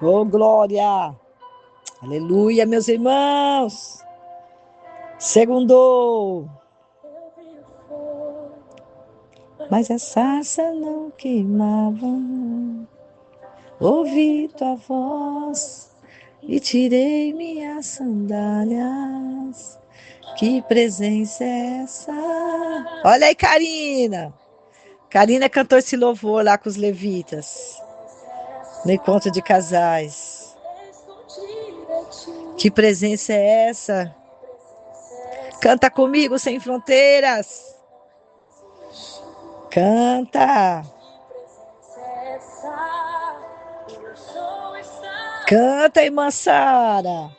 Oh, glória! Aleluia, meus irmãos! Segundou! Mas a sarça não queimava. Ouvi tua voz e tirei minhas sandálias. Que presença é essa? Olha aí, Karina! Karina cantou esse louvor lá com os levitas, no encontro de casais. Que presença é essa? Canta comigo, Sem Fronteiras. Canta. Canta, irmã Sara.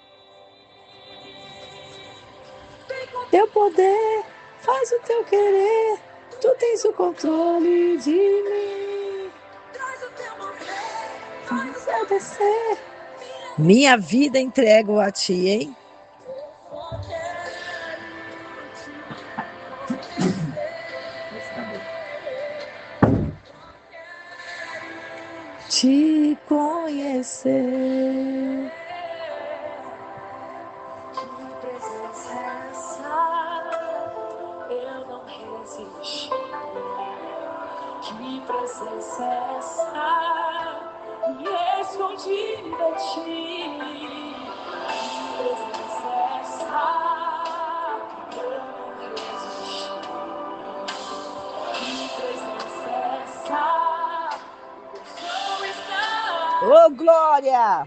Teu poder faz o teu querer. Tu tens o controle de mim. Faz eu descer. Minha vida entrego a ti, hein? Te conhecer. Que presença é essa? Eu não resisti. Que presença é essa? Me escondi de ti. Que presença é essa? Eu não resisti. Que presença é essa? Oh, glória!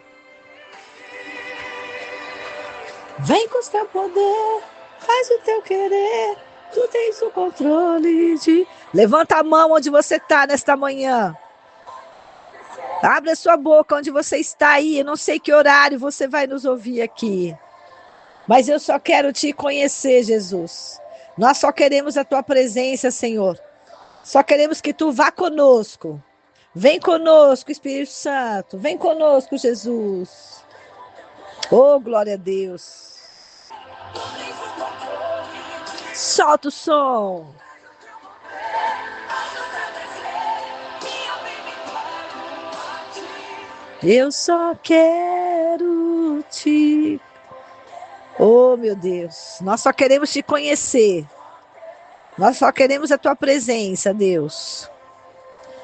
Vem com o teu poder, faz o teu querer, tu tens o controle de... Levanta a mão onde você está nesta manhã. Abre a sua boca onde você está aí. Eu não sei que horário você vai nos ouvir aqui. Mas eu só quero te conhecer, Jesus. Nós só queremos a tua presença, Senhor. Só queremos que tu vá conosco. Vem conosco, Espírito Santo. Vem conosco, Jesus. Oh, glória a Deus. Solta o som. Eu só quero te... Oh, meu Deus. Nós só queremos te conhecer. Nós só queremos a tua presença, Deus.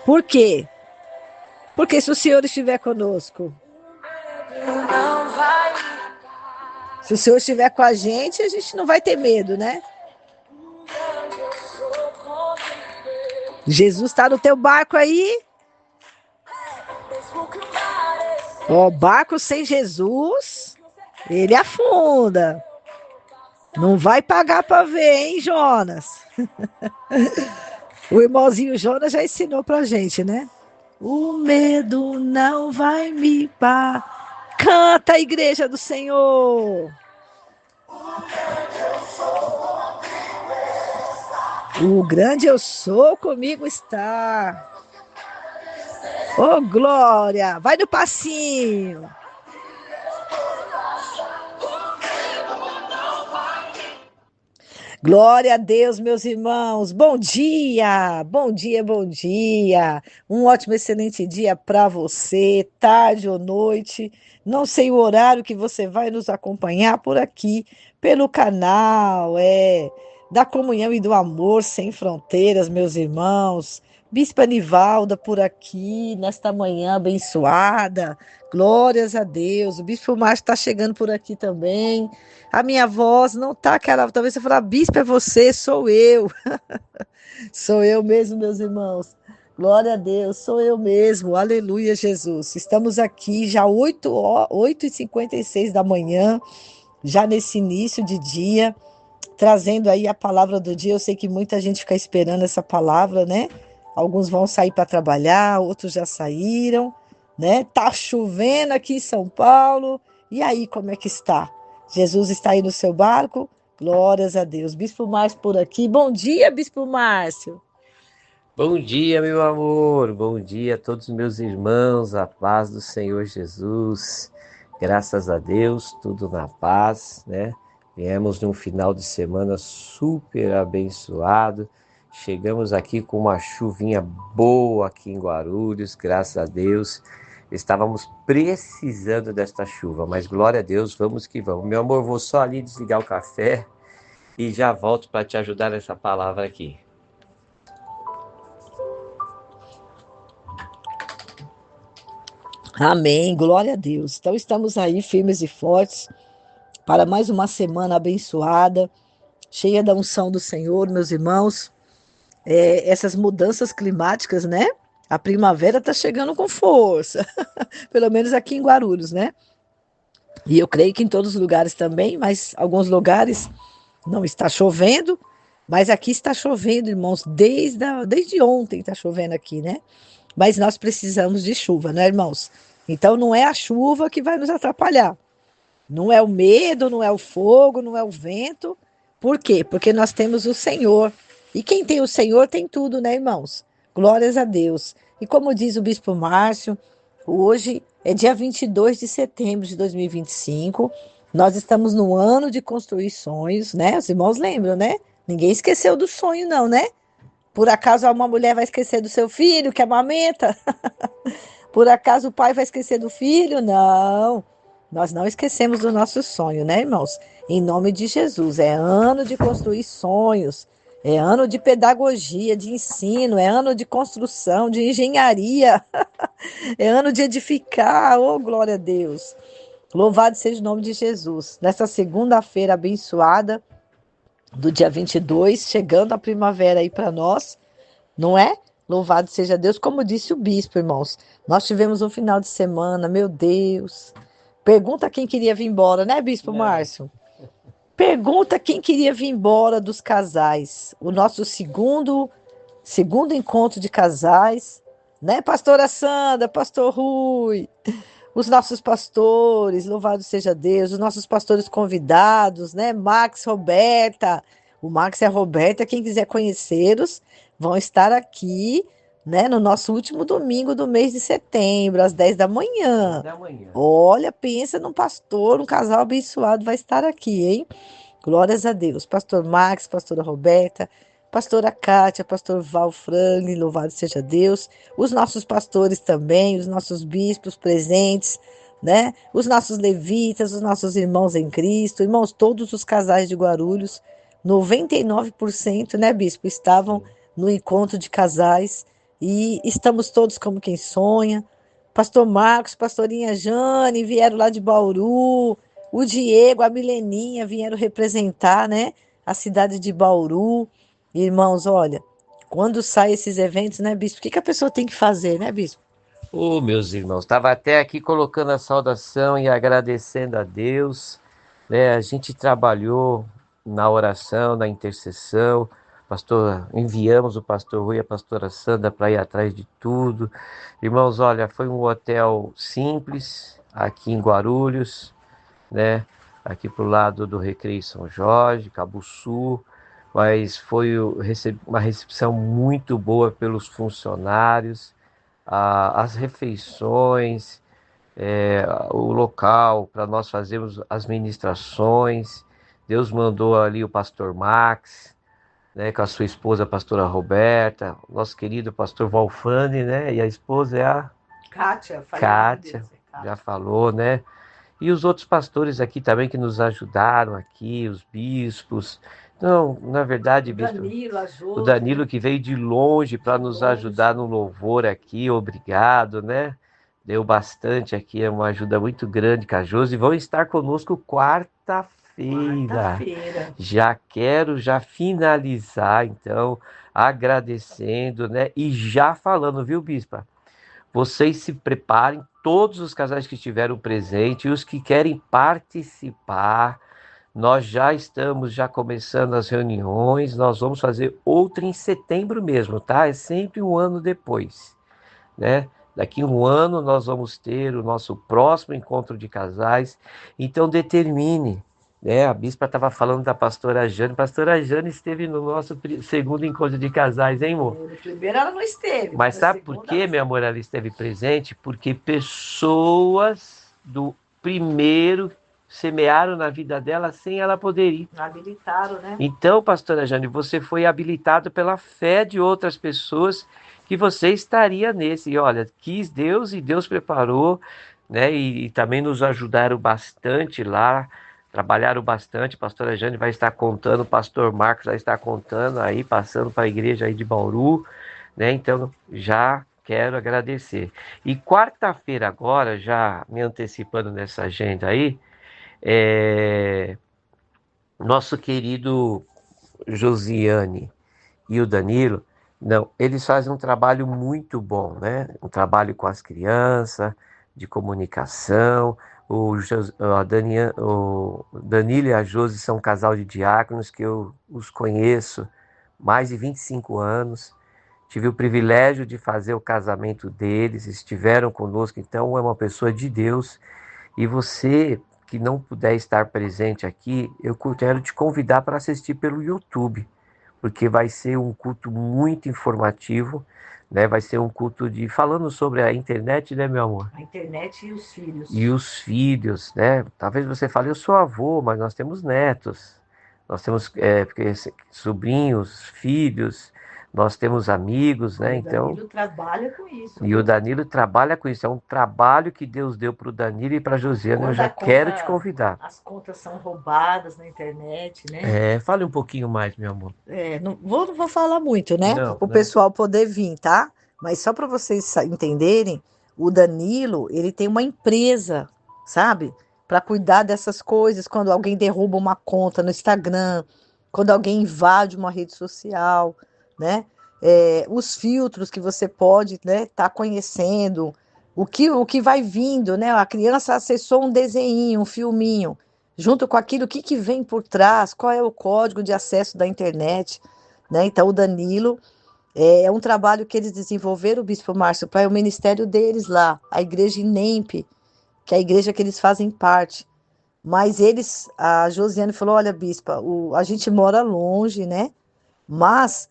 Por quê? Porque se o Senhor estiver conosco, se o Senhor estiver com a gente não vai ter medo, né? Jesus está no teu barco aí? Ó, barco sem Jesus, ele afunda. Não vai pagar para ver, hein, Jonas? O irmãozinho Jonas já ensinou pra gente, né? O medo não vai me parar. Canta, igreja do Senhor. O grande eu sou comigo está. Oh, glória! Vai no passinho. Glória a Deus, meus irmãos. Bom dia, bom dia, bom dia. Um ótimo, excelente dia para você, tarde ou noite. Não sei o horário que você vai nos acompanhar por aqui, pelo canal, da comunhão e do amor sem fronteiras, meus irmãos. Bispa Nivalda por aqui, nesta manhã abençoada. Glórias a Deus. O Bispo Márcio está chegando por aqui também. A minha voz não tá aquela... Talvez você falar, bispo, é você, sou eu. Sou eu mesmo, meus irmãos. Glória a Deus, sou eu mesmo. Aleluia, Jesus. Estamos aqui já 8h56 da manhã, já nesse início de dia, trazendo aí a palavra do dia. Eu sei que muita gente fica esperando essa palavra, né? Alguns vão sair para trabalhar, outros já saíram, né? Tá chovendo aqui em São Paulo. E aí, como é que está? Jesus está aí no seu barco? Glórias a Deus. Bispo Márcio por aqui. Bom dia, Bispo Márcio. Bom dia, meu amor. Bom dia a todos os meus irmãos. A paz do Senhor Jesus. Graças a Deus, tudo na paz, né? Viemos num final de semana super abençoado. Chegamos aqui com uma chuvinha boa aqui em Guarulhos, graças a Deus. Estávamos precisando desta chuva, mas glória a Deus, vamos que vamos. Meu amor, vou só ali desligar o café e já volto para te ajudar nessa palavra aqui. Amém, glória a Deus. Então estamos aí firmes e fortes para mais uma semana abençoada, cheia da unção do Senhor, meus irmãos. Essas mudanças climáticas, né? A primavera está chegando com força, pelo menos aqui em Guarulhos, né? E eu creio que em todos os lugares também, mas alguns lugares não está chovendo, mas aqui está chovendo, irmãos, desde ontem está chovendo aqui, né? Mas nós precisamos de chuva, né, irmãos? Então não é a chuva que vai nos atrapalhar. Não é o medo, não é o fogo, não é o vento. Por quê? Porque nós temos o Senhor. E quem tem o Senhor tem tudo, né, irmãos? Glórias a Deus. E como diz o bispo Márcio, hoje é dia 22 de setembro de 2025. Nós estamos no ano de construir sonhos, né? Os irmãos lembram, né? Ninguém esqueceu do sonho, não, né? Por acaso uma mulher vai esquecer do seu filho que amamenta? Por acaso o pai vai esquecer do filho? Não. Nós não esquecemos do nosso sonho, né, irmãos? Em nome de Jesus. É ano de construir sonhos. É ano de pedagogia, de ensino. É ano de construção, de engenharia. É ano de edificar. Oh, glória a Deus. Louvado seja o nome de Jesus. Nessa segunda-feira abençoada, do dia 22, chegando a primavera aí para nós, não é? Louvado seja Deus, como disse o bispo, irmãos. Nós tivemos um final de semana, meu Deus. Pergunta quem queria vir embora, né, bispo Márcio? Pergunta quem queria vir embora dos casais. O nosso segundo encontro de casais, né, pastora Sandra, pastor Rui, os nossos pastores, louvado seja Deus, os nossos pastores convidados, né? Max, Roberta. O Max e a Roberta, quem quiser conhecê-los, vão estar aqui, né, no nosso último domingo do mês de setembro, às 10 da manhã. 10 da manhã. Olha, pensa num pastor, um casal abençoado vai estar aqui, hein? Glórias a Deus. Pastor Max, pastora Roberta, pastora Kátia, pastor Val Franklin, louvado seja Deus. Os nossos pastores também, os nossos bispos presentes, né? Os nossos levitas, os nossos irmãos em Cristo, irmãos, todos os casais de Guarulhos, 99%, né, bispo, estavam no encontro de casais e estamos todos como quem sonha. Pastor Marcos, pastorinha Jane vieram lá de Bauru, o Diego, a Mileninha vieram representar, né, a cidade de Bauru. Irmãos, olha, quando saem esses eventos, né, bispo, o que a pessoa tem que fazer, né, bispo? Ô, meus irmãos, estava até aqui colocando a saudação e agradecendo a Deus, né? A gente trabalhou na oração, na intercessão, pastor, enviamos o pastor Rui e a pastora Sandra para ir atrás de tudo. Irmãos, olha, foi um hotel simples aqui em Guarulhos, né? Aqui pro lado do Recreio São Jorge, Cabo Sul, mas foi uma recepção muito boa pelos funcionários, as refeições, o local para nós fazermos as ministrações. Deus mandou ali o pastor Max, né, com a sua esposa, a pastora Roberta, o nosso querido pastor Valfani, né, e a esposa é a Kátia, já falou, né? E os outros pastores aqui também que nos ajudaram aqui, os bispos. Não, na verdade, bispo, o Danilo que veio de longe para nos ajudar no louvor aqui, obrigado, né? Deu bastante aqui, é uma ajuda muito grande, Cajoso, e vão estar conosco quarta-feira. Já quero finalizar, então, agradecendo, né? E já falando, viu, bispa? Vocês se preparem, todos os casais que estiveram presentes e os que querem participar. Nós já estamos começando as reuniões, nós vamos fazer outra em setembro mesmo, tá? É sempre um ano depois, né? Daqui um ano nós vamos ter o nosso próximo encontro de casais, então determine, né? A bispa estava falando da pastora Jane. Pastora Jane esteve no nosso segundo encontro de casais, hein, amor? No primeiro ela não esteve. Mas sabe por quê, meu amor, ela esteve presente? Porque pessoas do primeiro semearam na vida dela sem ela poder ir. Habilitaram, né? Então, pastora Jane, você foi habilitado pela fé de outras pessoas que você estaria nesse. E olha, quis Deus e Deus preparou, né? E também nos ajudaram bastante lá, trabalharam bastante. A pastora Jane vai estar contando, o pastor Marcos vai estar contando aí, passando para a igreja aí de Bauru, né? Então, já quero agradecer. E quarta-feira agora, já me antecipando nessa agenda aí, nosso querido Josiane e o Danilo, não, eles fazem um trabalho muito bom, né? Um trabalho com as crianças, de comunicação. O Danilo e a Josi são um casal de diáconos que eu os conheço mais de 25 anos. Tive o privilégio de fazer o casamento deles, estiveram conosco, então é uma pessoa de Deus. E você que não puder estar presente aqui, eu quero te convidar para assistir pelo YouTube, porque vai ser um culto muito informativo, né? Vai ser um culto de falando sobre a internet, né, meu amor? A internet e os filhos. E os filhos, né? Talvez você fale, eu sou avô, mas nós temos netos, nós temos sobrinhos, filhos, nós temos amigos, né? Então, o Danilo trabalha com isso. e o Danilo trabalha com isso. É um trabalho que Deus deu para o Danilo e para a Josiana. Eu já quero te convidar. As contas são roubadas na internet, né? Fale um pouquinho mais, meu amor. Não vou falar muito, né? Não, O não. pessoal poder vir, tá? Mas só para vocês entenderem, o Danilo, ele tem uma empresa, sabe? Para cuidar dessas coisas, quando alguém derruba uma conta no Instagram, quando alguém invade uma rede social, né? Os filtros que você pode, né, tá conhecendo, o que vai vindo, né? A criança acessou um desenho, um filminho, junto com aquilo, o que vem por trás, qual é o código de acesso da internet, né? Então, o Danilo é um trabalho que eles desenvolveram, o Bispo Márcio, para o ministério deles lá, a igreja INEMP, que é a igreja que eles fazem parte. Mas a Josiane falou, olha, bispa, a gente mora longe, né? Mas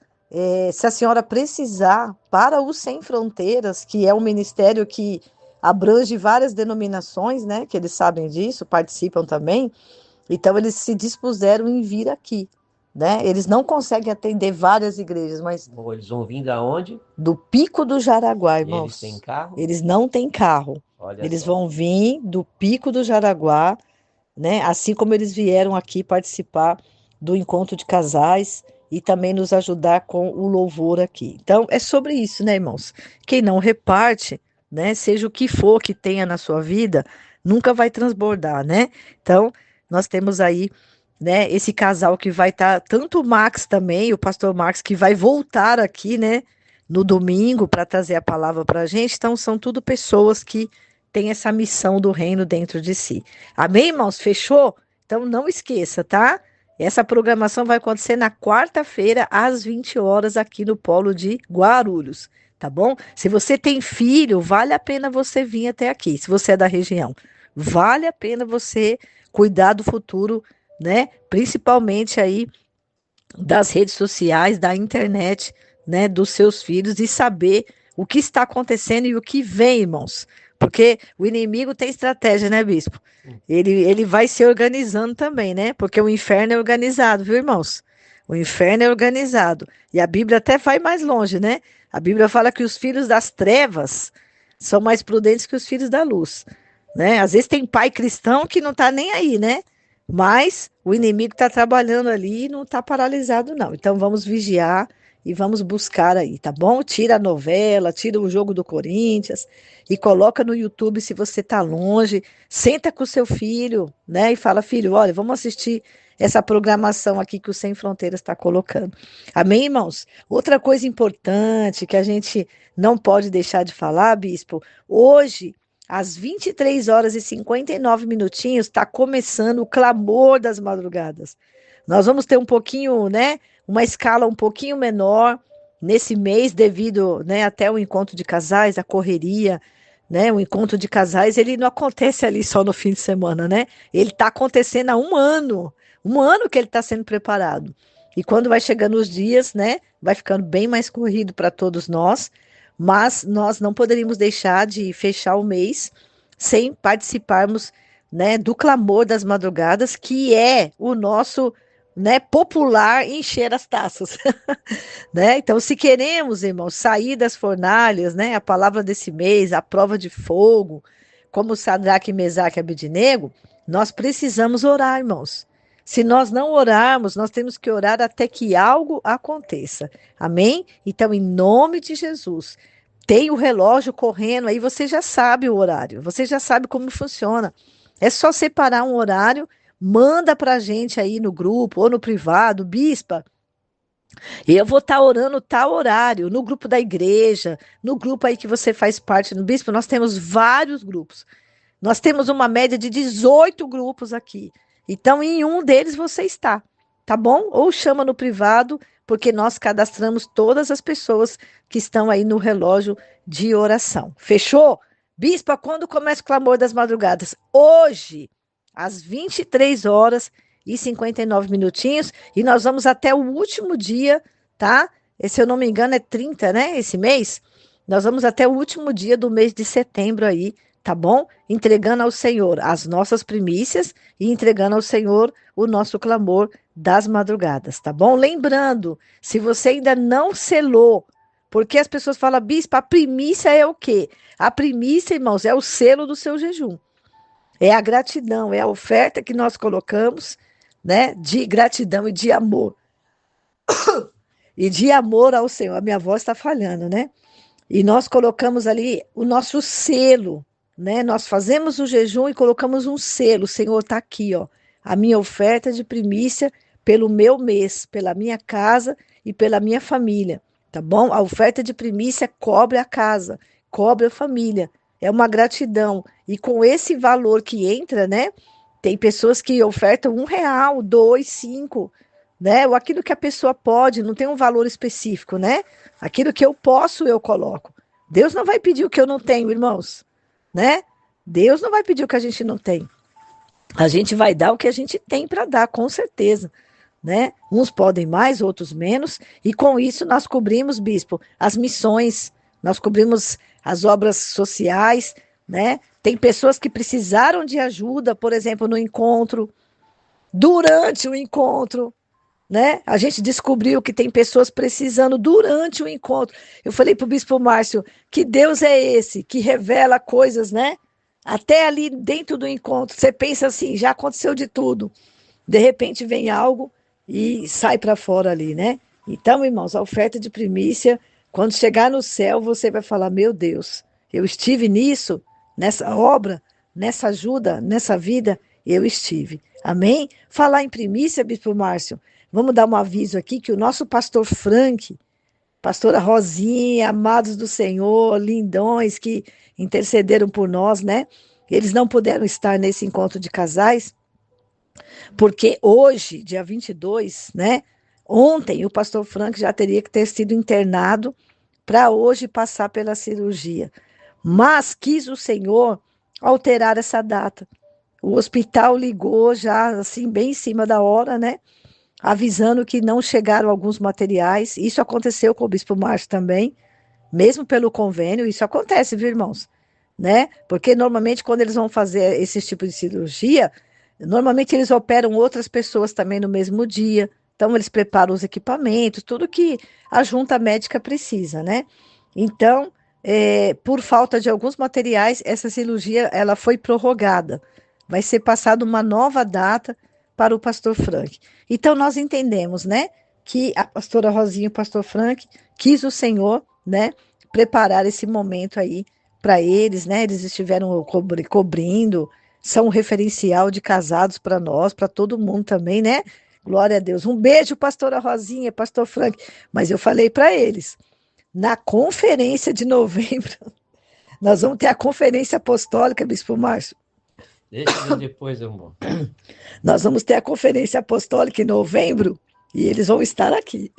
se a senhora precisar, para o Sem Fronteiras, que é um ministério que abrange várias denominações, né? Que eles sabem disso, participam também. Então, eles se dispuseram em vir aqui, né? Eles não conseguem atender várias igrejas, mas Bom, eles vão vir da onde? do Pico do Jaraguá, E eles irmãos. têm carro? Eles não têm carro. Olha Eles só. vão vir do Pico do Jaraguá, né? Assim como eles vieram aqui participar do encontro de casais e também nos ajudar com o louvor aqui. Então, é sobre isso, né, irmãos? Quem não reparte, né, seja o que for que tenha na sua vida, nunca vai transbordar, né? Então, nós temos aí, né, esse casal que vai estar, tanto o Max também, o pastor Max, que vai voltar aqui, né, no domingo para trazer a palavra para a gente. Então, são tudo pessoas que têm essa missão do reino dentro de si. Amém, irmãos? Fechou? Então, não esqueça, tá? Essa programação vai acontecer na quarta-feira, às 20 horas, aqui no Polo de Guarulhos, tá bom? Se você tem filho, vale a pena você vir até aqui, se você é da região. Vale a pena você cuidar do futuro, né? Principalmente aí das redes sociais, da internet, né, dos seus filhos e saber o que está acontecendo e o que vem, irmãos. Porque o inimigo tem estratégia, né, bispo? Ele vai se organizando também, né? Porque o inferno é organizado, viu, irmãos? O inferno é organizado. E a Bíblia até vai mais longe, né? A Bíblia fala que os filhos das trevas são mais prudentes que os filhos da luz, né? Às vezes tem pai cristão que não está nem aí, né? Mas o inimigo está trabalhando ali e não está paralisado, não. Então vamos vigiar e vamos buscar aí, tá bom? Tira a novela, tira o jogo do Corinthians e coloca no YouTube se você está longe. Senta com o seu filho, né? E fala, filho, olha, vamos assistir essa programação aqui que o Sem Fronteiras está colocando. Amém, irmãos? Outra coisa importante que a gente não pode deixar de falar, bispo, hoje às 23 horas e 59 minutinhos, está começando o clamor das madrugadas. Nós vamos ter um pouquinho, né? Uma escala um pouquinho menor nesse mês, devido, né, até o encontro de casais, a correria, né? O encontro de casais, ele não acontece ali só no fim de semana, né? Ele está acontecendo há um ano que ele está sendo preparado. E quando vai chegando os dias, né? Vai ficando bem mais corrido para todos nós. Mas nós não poderíamos deixar de fechar o mês sem participarmos, né, do clamor das madrugadas, que é o nosso né, popular encher as taças, né? Então, se queremos, irmãos, sair das fornalhas, né, a palavra desse mês, a prova de fogo, como Sadraque, Mesaque e Abednego, nós precisamos orar, irmãos. Se nós não orarmos, nós temos que orar até que algo aconteça. Amém? Então, em nome de Jesus, tem o relógio correndo, aí você já sabe o horário, você já sabe como funciona. É só separar um horário, manda para a gente aí no grupo ou no privado, bispa, e eu vou estar orando tal horário, no grupo da igreja, no grupo aí que você faz parte, no bispo, nós temos vários grupos. Nós temos uma média de 18 grupos aqui. Então, em um deles você está, tá bom? Ou chama no privado, porque nós cadastramos todas as pessoas que estão aí no relógio de oração. Fechou? Bispa, quando começa o clamor das madrugadas? Hoje, às 23h59 minutinhos, e nós vamos até o último dia, tá? Se eu não me engano, é 30, né? Esse mês. Nós vamos até o último dia do mês de setembro aí, tá bom? Entregando ao Senhor as nossas primícias e entregando ao Senhor o nosso clamor das madrugadas, tá bom? Lembrando, se você ainda não selou, porque as pessoas falam, bispa, a primícia é o quê? A primícia, irmãos, é o selo do seu jejum. É a gratidão, é a oferta que nós colocamos, né? De gratidão e de amor. E de amor ao Senhor. A minha voz está falhando, né? E nós colocamos ali o nosso selo, né? Nós fazemos o jejum e colocamos um selo. O Senhor está aqui, ó. A minha oferta de primícia pelo meu mês, pela minha casa e pela minha família, tá bom? A oferta de primícia cobre a casa, cobre a família. É uma gratidão. E com esse valor que entra, né? Tem pessoas que ofertam R$ 1, dois, cinco, né? Ou aquilo que a pessoa pode, não tem um valor específico, né? Aquilo que eu posso, eu coloco. Deus não vai pedir o que eu não tenho, irmãos, né? Deus não vai pedir o que a gente não tem. A gente vai dar o que a gente tem para dar, com certeza, né? Uns podem mais, outros menos, e com isso nós cobrimos, bispo, as missões, nós cobrimos as obras sociais, né? Tem pessoas que precisaram de ajuda, por exemplo, no encontro, durante o encontro, né? A gente descobriu que tem pessoas precisando durante o encontro. Eu falei para o Bispo Márcio, que Deus é esse que revela coisas, né? Até ali dentro do encontro, você pensa assim, já aconteceu de tudo. De repente vem algo e sai para fora ali, né? Então, irmãos, a oferta de primícia, quando chegar no céu, você vai falar: meu Deus, eu estive nisso, nessa obra, nessa ajuda, nessa vida, eu estive. Amém? Falar em primícia, Bispo Márcio, vamos dar um aviso aqui que o nosso pastor Frank, pastora Rosinha, amados do Senhor, lindões que intercederam por nós, né? Eles não puderam estar nesse encontro de casais, porque hoje, dia 22, né? Ontem o pastor Frank já teria que ter sido internado para hoje passar pela cirurgia. Mas quis o Senhor alterar essa data. O hospital ligou já assim bem em cima da hora, né? Avisando que não chegaram alguns materiais. Isso aconteceu com o Bispo Márcio também, mesmo pelo convênio. Isso acontece, viu, irmãos? Né? Porque normalmente quando eles vão fazer esse tipo de cirurgia, normalmente eles operam outras pessoas também no mesmo dia. Então eles preparam os equipamentos, tudo que a junta médica precisa, né? Então, por falta de alguns materiais, essa cirurgia ela foi prorrogada. Vai ser passada uma nova data para o pastor Frank. Então nós entendemos, né, que a pastora Rosinha e o pastor Frank quis o Senhor, né, preparar esse momento aí para eles, né? Eles estiveram cobrindo, são um referencial de casados para nós, para todo mundo também, né? Glória a Deus. Um beijo, pastora Rosinha, pastor Frank. Mas eu falei para eles, na conferência de novembro, nós vamos ter a conferência apostólica, Bispo Márcio. Deixa depois, amor. Nós vamos ter a conferência apostólica em novembro e eles vão estar aqui.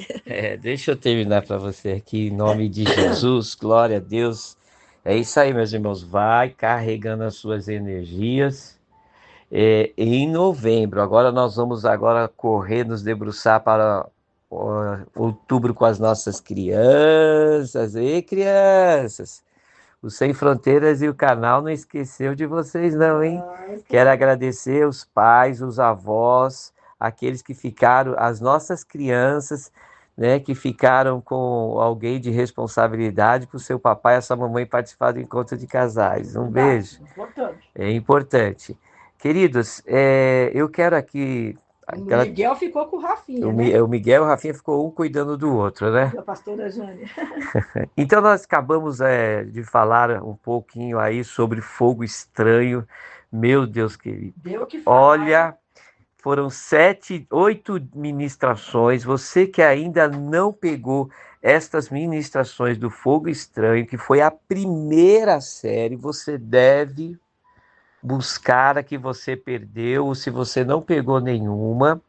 Deixa eu terminar para você aqui, em nome de Jesus, glória a Deus. É isso aí, meus irmãos, vai carregando as suas energias. Em novembro, agora nós vamos correr, nos debruçar para outubro com as nossas crianças. E crianças, o Sem Fronteiras e o canal não esqueceu de vocês não, hein? Quero agradecer os pais, os avós, aqueles que ficaram, as nossas crianças, né, que ficaram com alguém de responsabilidade para o seu papai e a sua mamãe participar do encontro de casais. Um beijo. Importante. É importante. Queridos, eu quero aqui... O Miguel ficou com o Rafinha, né? O Miguel e o Rafinha ficou um cuidando do outro, né? Da pastora Jane. Então nós acabamos de falar um pouquinho aí sobre fogo estranho. Meu Deus, querido. Deu o que falar. Olha, foram 7, 8 ministrações. Você que ainda não pegou estas ministrações do fogo estranho, que foi a primeira série, você deve buscar a que você perdeu, ou se você não pegou nenhuma,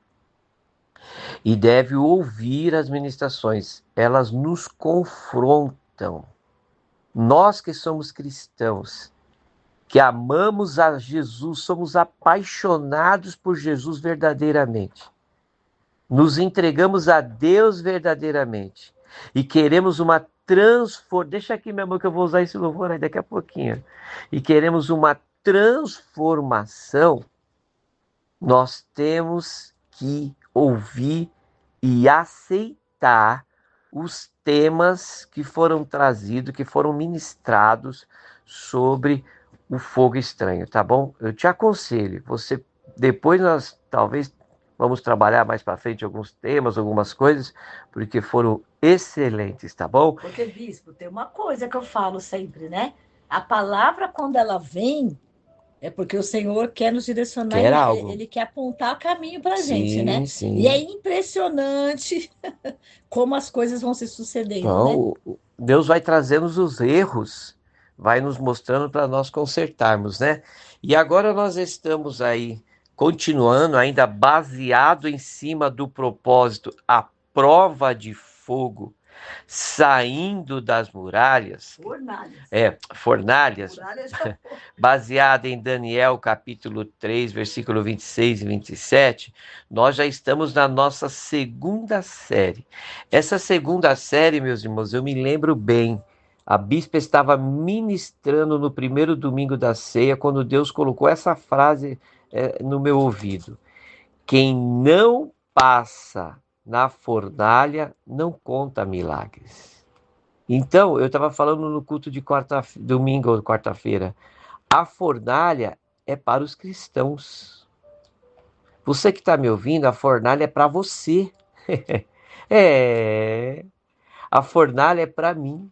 e deve ouvir as ministrações. Elas nos confrontam. Nós que somos cristãos, que amamos a Jesus, somos apaixonados por Jesus verdadeiramente. Nos entregamos a Deus verdadeiramente e queremos uma transformação. Deixa aqui, meu amor, que eu vou usar esse louvor aí daqui a pouquinho. E queremos uma transformação. Nós temos que ouvir e aceitar os temas que foram trazidos, que foram ministrados sobre o fogo estranho, tá bom? Eu te aconselho, depois nós talvez vamos trabalhar mais para frente alguns temas, algumas coisas, porque foram excelentes, tá bom? Porque, bispo, tem uma coisa que eu falo sempre, né? A palavra, quando ela vem, é porque o Senhor quer nos direcionar, Quer algo. Ele quer apontar o caminho para a gente, Sim, né? sim. E é impressionante como as coisas vão se sucedendo, Então, né? Deus vai trazendo os erros, vai nos mostrando para nós consertarmos, né? E agora nós estamos aí continuando, ainda baseado em cima do propósito, a prova de fogo saindo das muralhas. Fornalhas. Baseada em Daniel capítulo 3, versículo 26 e 27, nós já estamos na nossa segunda série. Essa segunda série, meus irmãos, eu me lembro bem, a bispa estava ministrando no primeiro domingo da ceia, quando Deus colocou essa frase no meu ouvido: quem não passa na fornalha não conta milagres. Então, eu estava falando no culto de domingo ou quarta-feira, a fornalha é para os cristãos. Você que está me ouvindo, a fornalha é para você. A fornalha é para mim.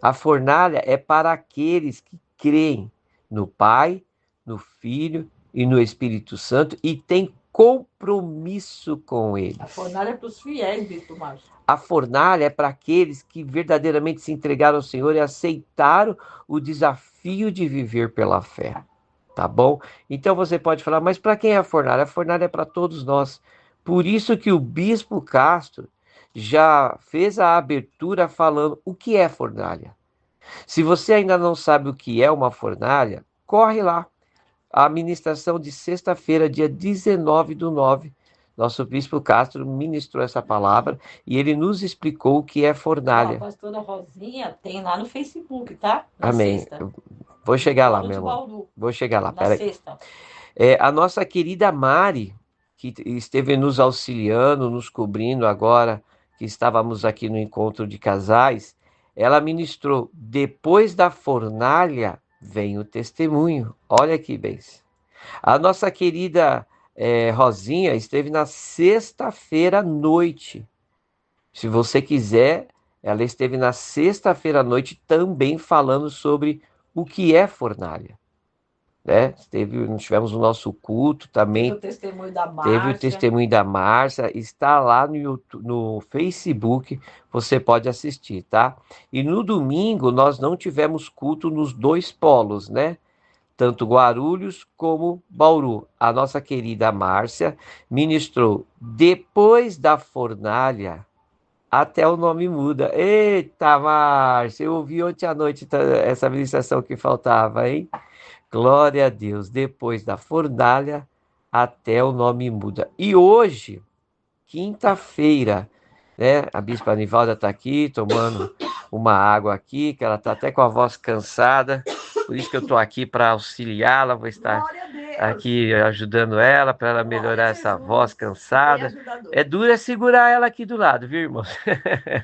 A fornalha é para aqueles que creem no Pai, no Filho e no Espírito Santo e têm compromisso com eles. A fornalha é para os fiéis, Bispo Márcio. A fornalha é para aqueles que verdadeiramente se entregaram ao Senhor e aceitaram o desafio de viver pela fé. Tá bom? Então você pode falar, mas para quem é a fornalha? A fornalha é para todos nós. Por isso que o Bispo Castro já fez a abertura falando o que é fornalha. Se você ainda não sabe o que é uma fornalha, corre lá. A ministração de sexta-feira, dia 19/9, nosso Bispo Castro ministrou essa palavra e ele nos explicou o que é fornalha. A pastora Rosinha tem lá no Facebook, tá? Amém. Vou chegar lá, meu irmão. Vou chegar lá. Na sexta. A nossa querida Mari, que esteve nos auxiliando, nos cobrindo agora, que estávamos aqui no encontro de casais, ela ministrou: depois da fornalha vem o testemunho. Olha que bênção. A nossa querida Rosinha esteve na sexta-feira à noite. Se você quiser, ela esteve na sexta-feira à noite também falando sobre o que é fornalha. Né? Nós tivemos o nosso culto também. Teve o testemunho da Márcia. Está lá no Facebook, você pode assistir, tá? E no domingo nós não tivemos culto nos dois polos, né? Tanto Guarulhos como Bauru. A nossa querida Márcia ministrou depois da fornalha. Até o nome muda. Eita, Márcia, eu ouvi ontem à noite essa ministração que faltava, hein? Glória a Deus. Depois da fornalha, até o nome muda. E hoje, quinta-feira, né? A bispa Anivalda está aqui tomando uma água aqui, que ela está até com a voz cansada. Por isso que eu estou aqui para auxiliá-la. Vou estar aqui ajudando ela para ela melhorar essa voz cansada. É duro segurar ela aqui do lado, viu, irmão?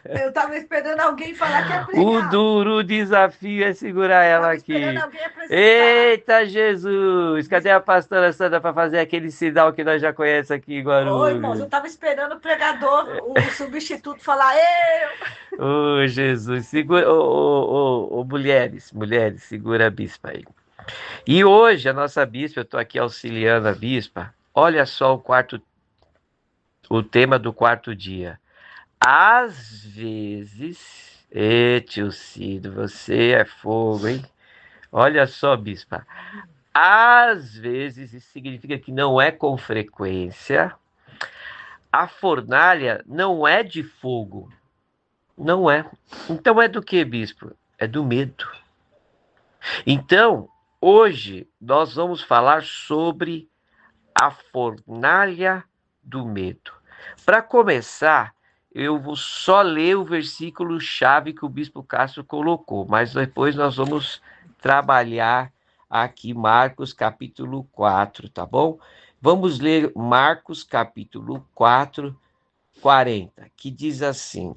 Eu estava esperando alguém falar que é O pregar. duro desafio é segurar ela Estava esperando aqui. alguém apresentar. Eita Jesus! Cadê a pastora Sandra para fazer aquele sinal que nós já conhecemos aqui em Oi, irmãos, eu Guarulhos? estava esperando o pregador, o substituto, falar eu. Ô Jesus, segura, ô, mulheres, segura a bispa aí. E hoje a nossa bispa, eu estou aqui auxiliando a bispa. Olha só o tema do quarto dia. Às vezes, tio Cido, você é fogo, hein? Olha só, bispa. Às vezes, isso significa que não é com frequência. A fornalha não é de fogo. Não é. Então é do que, bispo? É do medo. Então, hoje nós vamos falar sobre a fornalha do medo. Para começar, eu vou só ler o versículo chave que o bispo Castro colocou, mas depois nós vamos trabalhar aqui Marcos capítulo 4, tá bom? Vamos ler Marcos capítulo 4, 40, que diz assim: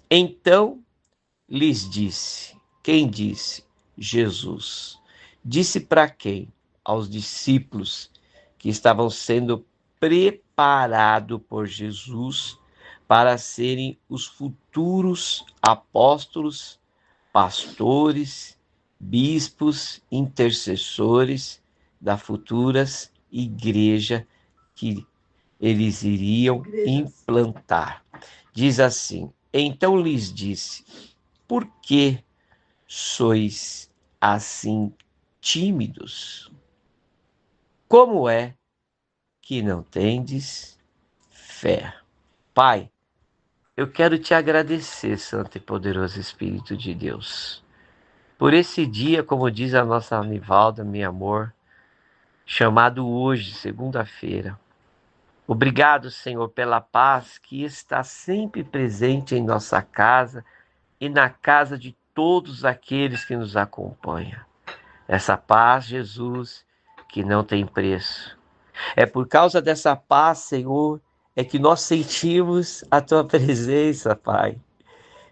Então lhes disse. Quem disse? Jesus. Disse para quem? Aos discípulos que estavam sendo preparados por Jesus para serem os futuros apóstolos, pastores, bispos, intercessores da futuras igreja que eles iriam implantar. Diz assim: Então lhes disse: Por que sois assim tímidos? Como é que não tendes fé? Pai, eu quero te agradecer, Santo e Poderoso Espírito de Deus, por esse dia, como diz a nossa Anivalda, meu amor, chamado hoje, segunda-feira. Obrigado, Senhor, pela paz que está sempre presente em nossa casa e na casa de todos aqueles que nos acompanham. Essa paz, Jesus, que não tem preço. É por causa dessa paz, Senhor, é que nós sentimos a Tua presença, Pai.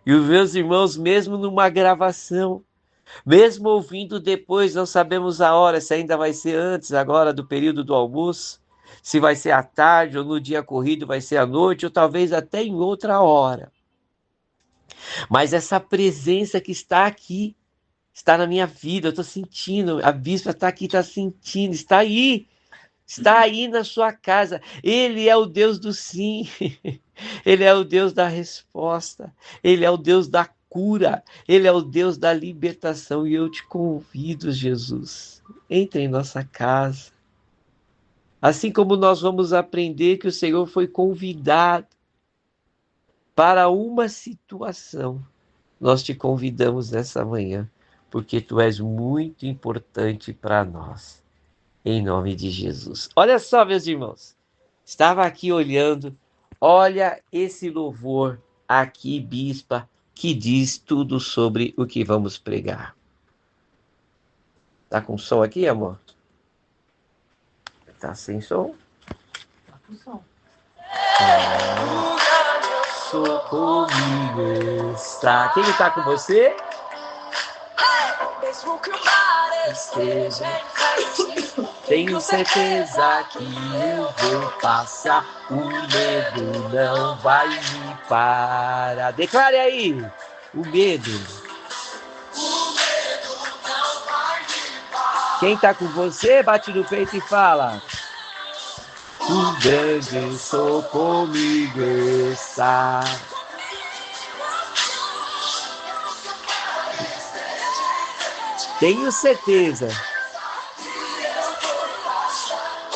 E os meus irmãos, mesmo numa gravação, mesmo ouvindo depois, não sabemos a hora, se ainda vai ser antes agora do período do almoço, se vai ser à tarde ou no dia corrido vai ser à noite, ou talvez até em outra hora. Mas essa presença que está aqui, está na minha vida, eu estou sentindo, a bispa está aqui, está sentindo, está aí na sua casa. Ele é o Deus do sim, Ele é o Deus da resposta, Ele é o Deus da cura, Ele é o Deus da libertação. E eu te convido, Jesus, entre em nossa casa. Assim como nós vamos aprender que o Senhor foi convidado para uma situação, nós te convidamos nessa manhã, porque tu és muito importante para nós. Em nome de Jesus. Olha só, meus irmãos. Estava aqui olhando. Olha esse louvor aqui, bispa, que diz tudo sobre o que vamos pregar. Tá com som aqui, amor? Tá sem som? Tá com som. Sou comigo está. Quem está com você? Mesmo que o mar esteja tenho certeza que eu vou passar. O medo não vai me parar. Declare aí. O medo. Quem está com você, bate no peito e fala: O grande sou comigo está. Tenho certeza.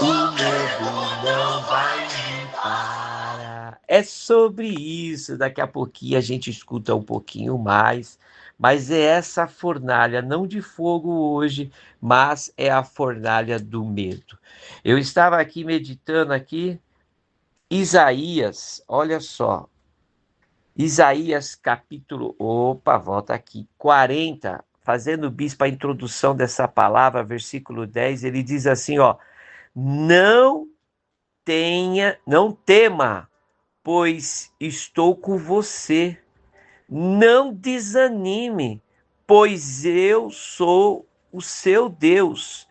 O medo não vai me parar. É sobre isso. Daqui a pouquinho a gente escuta um pouquinho mais. Mas é essa fornalha, não de fogo hoje, mas é a fornalha do medo. Eu estava aqui meditando aqui, Isaías, olha só. Isaías capítulo, volta aqui, 40, fazendo, bispo, a introdução dessa palavra, versículo 10, ele diz assim, ó, não tema, pois estou com você. Não desanime, pois eu sou o seu Deus.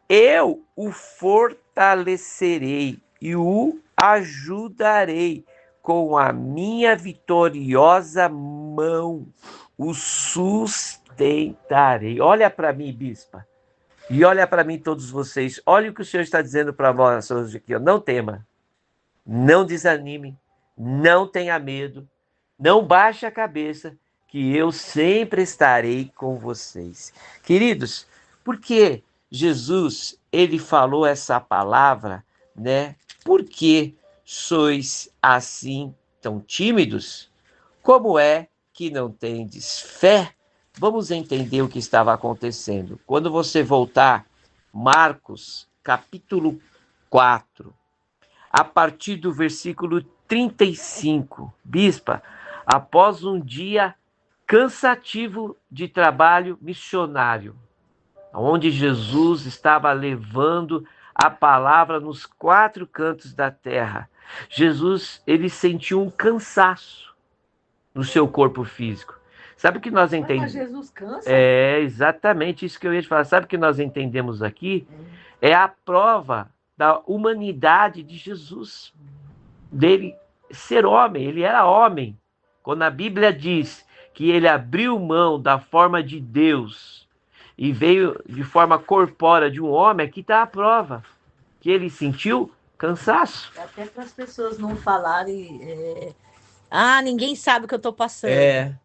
Eu o fortalecerei e o ajudarei com a minha vitoriosa mão. O sustentarei. Olha para mim, bispa. E olha para mim, todos vocês. Olha o que o Senhor está dizendo para nós hoje aqui. Ó. Não tema. Não desanime. Não tenha medo. Não baixe a cabeça, que eu sempre estarei com vocês. Queridos, por que Jesus, ele falou essa palavra, né? Por que sois assim tão tímidos? Como é que não tendes fé? Vamos entender o que estava acontecendo. Quando você voltar, Marcos, capítulo 4, a partir do versículo 35, bispa, após um dia cansativo de trabalho missionário, onde Jesus estava levando a palavra nos 4 cantos da terra, Jesus, ele sentiu um cansaço no seu corpo físico. Sabe o que nós entendemos? Mas Jesus cansa? É exatamente isso que eu ia te falar. Sabe o que nós entendemos aqui? É a prova da humanidade de Jesus, dele ser homem. Ele era homem. Quando a Bíblia diz que ele abriu mão da forma de Deus e veio de forma corpórea de um homem, aqui está a prova que ele sentiu cansaço. Até para as pessoas não falarem, ninguém sabe o que eu estou passando.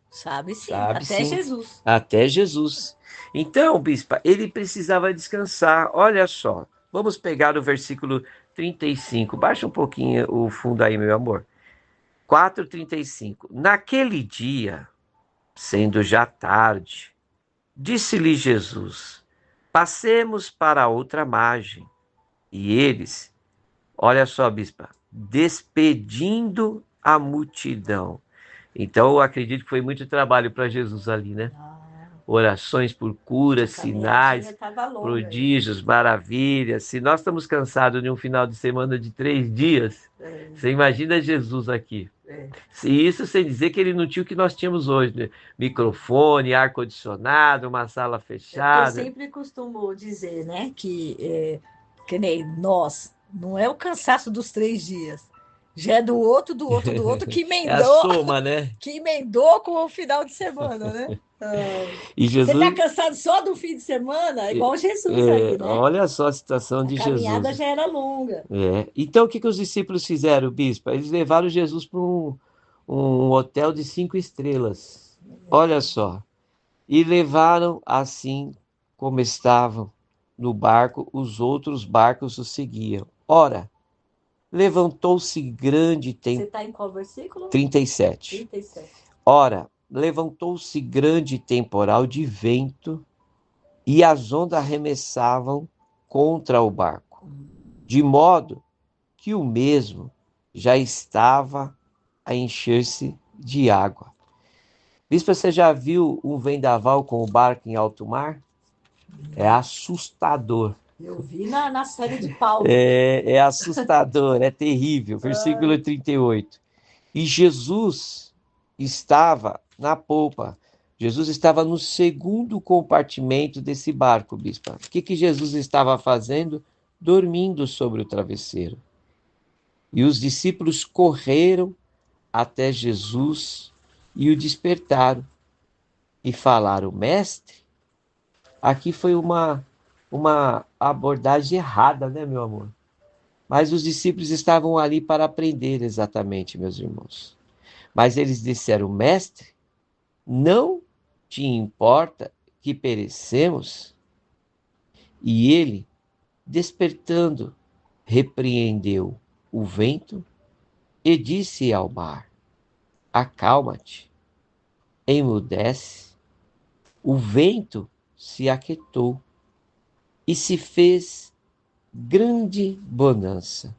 Sabe sim, Sabe, até sim. Jesus. Até Jesus. Então, bispa, ele precisava descansar. Olha só, vamos pegar o versículo 35. Baixa um pouquinho o fundo aí, meu amor. 4:35. Naquele dia, sendo já tarde, disse-lhe Jesus: passemos para a outra margem. E eles, olha só, bispa, despedindo a multidão. Então, eu acredito que foi muito trabalho para Jesus ali, né? Orações por curas, sinais, prodígios, maravilhas. Se nós estamos cansados de um final de semana de 3 dias, você imagina Jesus aqui. E isso sem dizer que ele não tinha o que nós tínhamos hoje, né? Microfone, ar-condicionado, uma sala fechada. Eu sempre costumo dizer, né, que nem nós, não é o cansaço dos 3 dias, já é do outro, que É a emendou, soma, né? que emendou com o final de semana, né? E Você está Jesus, cansado só do fim de semana? Igual Jesus aí, né? olha só a situação A de caminhada Jesus. já era longa. Então, o que os discípulos fizeram, bispo? Eles levaram Jesus para um hotel de 5 estrelas. Olha só. E levaram assim como estavam no barco, os outros barcos o seguiam. Ora, levantou-se grande Você temporal. está em qual versículo? 37. 37. Ora, levantou-se grande temporal de vento e as ondas arremessavam contra o barco, de modo que o mesmo já estava a encher-se de água. Bispo, você já viu um vendaval com o barco em alto mar? É assustador. Eu vi na série de Paulo. É assustador, é terrível. Versículo 38. E Jesus estava na polpa. Jesus estava no segundo compartimento desse barco, bispo. O que Jesus estava fazendo? Dormindo sobre o travesseiro. E os discípulos correram até Jesus e o despertaram. E falaram: mestre, aqui foi uma abordagem errada, né, meu amor? Mas os discípulos estavam ali para aprender exatamente, meus irmãos. Mas eles disseram: mestre, não te importa que perecemos? E ele, despertando, repreendeu o vento e disse ao mar: acalma-te, emudece. O vento se aquietou e se fez grande bonança.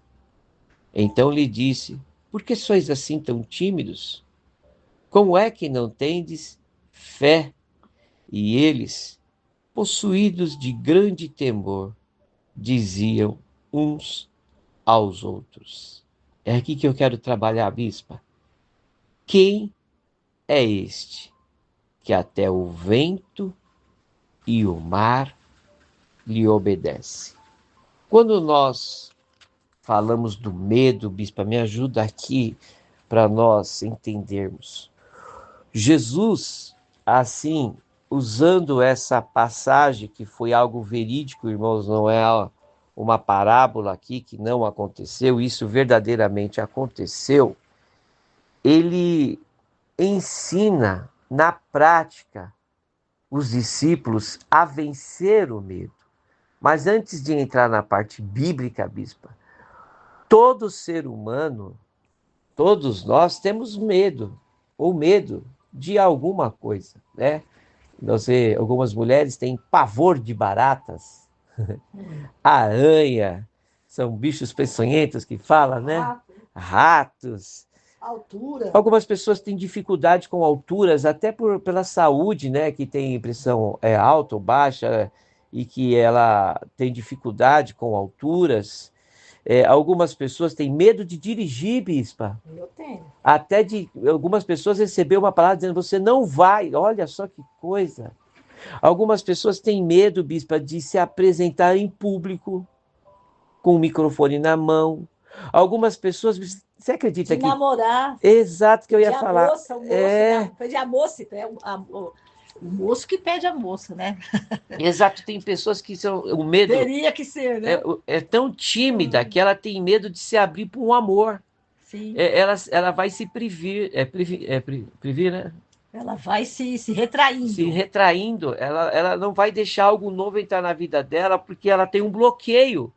Então lhe disse: por que sois assim tão tímidos? Como é que não tendes fé? E eles, possuídos de grande temor, diziam uns aos outros. É aqui que eu quero trabalhar, bispa. Quem é este que até o vento e o mar lhe obedece? Quando nós falamos do medo, bispa, me ajuda aqui para nós entendermos. Jesus, assim, usando essa passagem que foi algo verídico, irmãos, não é uma parábola aqui que não aconteceu, isso verdadeiramente aconteceu. Ele ensina na prática os discípulos a vencer o medo. Mas antes de entrar na parte bíblica, bispa, todo ser humano, todos nós temos medo, ou medo de alguma coisa, né? Algumas mulheres têm pavor de baratas, aranha, são bichos peçonhentos que fala, né? Ratos. Altura. Algumas pessoas têm dificuldade com alturas, até pela saúde, né? Que tem pressão alta ou baixa e que ela tem dificuldade com alturas. Algumas pessoas têm medo de dirigir, bispa. Eu tenho. Até de algumas pessoas receber uma palavra dizendo você não vai. Olha só que coisa. Algumas pessoas têm medo, bispa, de se apresentar em público com o microfone na mão. Algumas pessoas, você acredita de que... namorar. Exato que eu ia de falar. Moça, o moço, pede a moça, o moço que pede a moça, né? Exato, tem pessoas que são... O medo Teria que ser, né? é tão tímida que ela tem medo de se abrir para um amor. Sim. Ela vai se previr, previr, né? Ela vai se retraindo. Se retraindo, ela não vai deixar algo novo entrar na vida dela porque ela tem um bloqueio.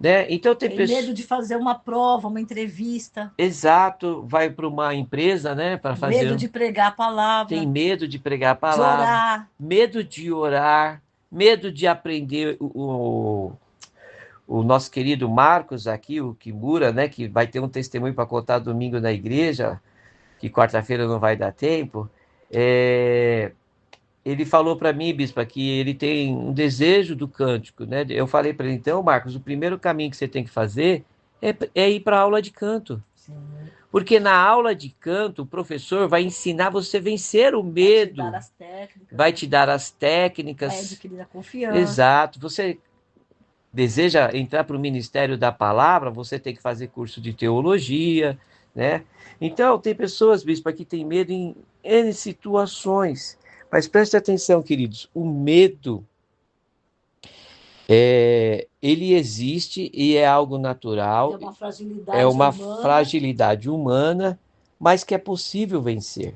Né? Então tem medo de fazer uma prova, uma entrevista. Exato, vai para uma empresa, né, para fazer. Medo de pregar a palavra. Tem medo de pregar a palavra. De orar. Medo de orar, medo de aprender o nosso querido Marcos aqui, o Kimura, né, que vai ter um testemunho para contar domingo na igreja, que quarta-feira não vai dar tempo. Ele falou para mim, bispa, que ele tem um desejo do cântico, né? Eu falei para ele, então, Marcos, o primeiro caminho que você tem que fazer é ir para a aula de canto. Sim. Porque na aula de canto, o professor vai ensinar você a vencer o medo. Vai te dar as técnicas. Vai te dar as técnicas. Vai adquirir a confiança. Exato. Você deseja entrar para o Ministério da Palavra, você tem que fazer curso de teologia, né? Então, tem pessoas, bispa, que têm medo em N situações. Mas preste atenção, queridos, o medo, ele existe e é algo natural. Fragilidade humana, mas que é possível vencer.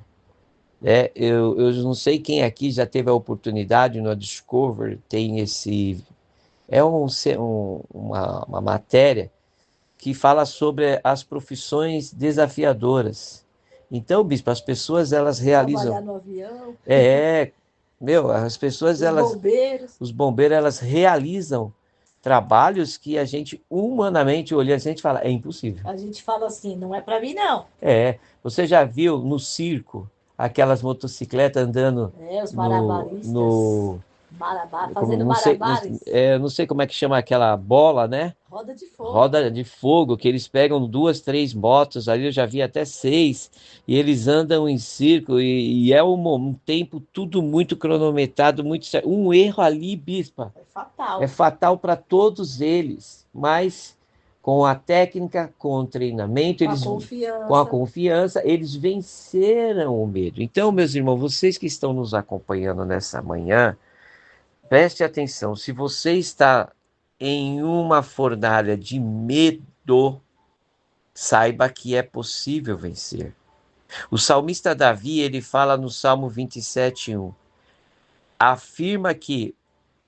Eu não sei quem aqui já teve a oportunidade, no Discovery tem esse... uma matéria que fala sobre as profissões desafiadoras. Então, bispo, as pessoas, elas realizam... Trabalhar no avião. As pessoas, Os bombeiros, elas realizam trabalhos que a gente, humanamente olhando, a gente fala, é impossível. A gente fala assim, não é para mim, não. Você já viu no circo aquelas motocicletas andando... os malabaristas. Fazendo malabares. Não sei como é que chama aquela bola, né? Roda de fogo. Roda de fogo, que eles pegam 2, 3 motos, ali eu já vi até 6, e eles andam em círculo, e é um tempo tudo muito cronometrado, muito certo. Um erro ali, bispa, fatal. É fatal para todos eles, mas com a técnica, com o treinamento, com a confiança, eles venceram o medo. Então, meus irmãos, vocês que estão nos acompanhando nessa manhã, preste atenção, se você está em uma fornalha de medo, saiba que é possível vencer. O salmista Davi, ele fala no Salmo 27:1, afirma que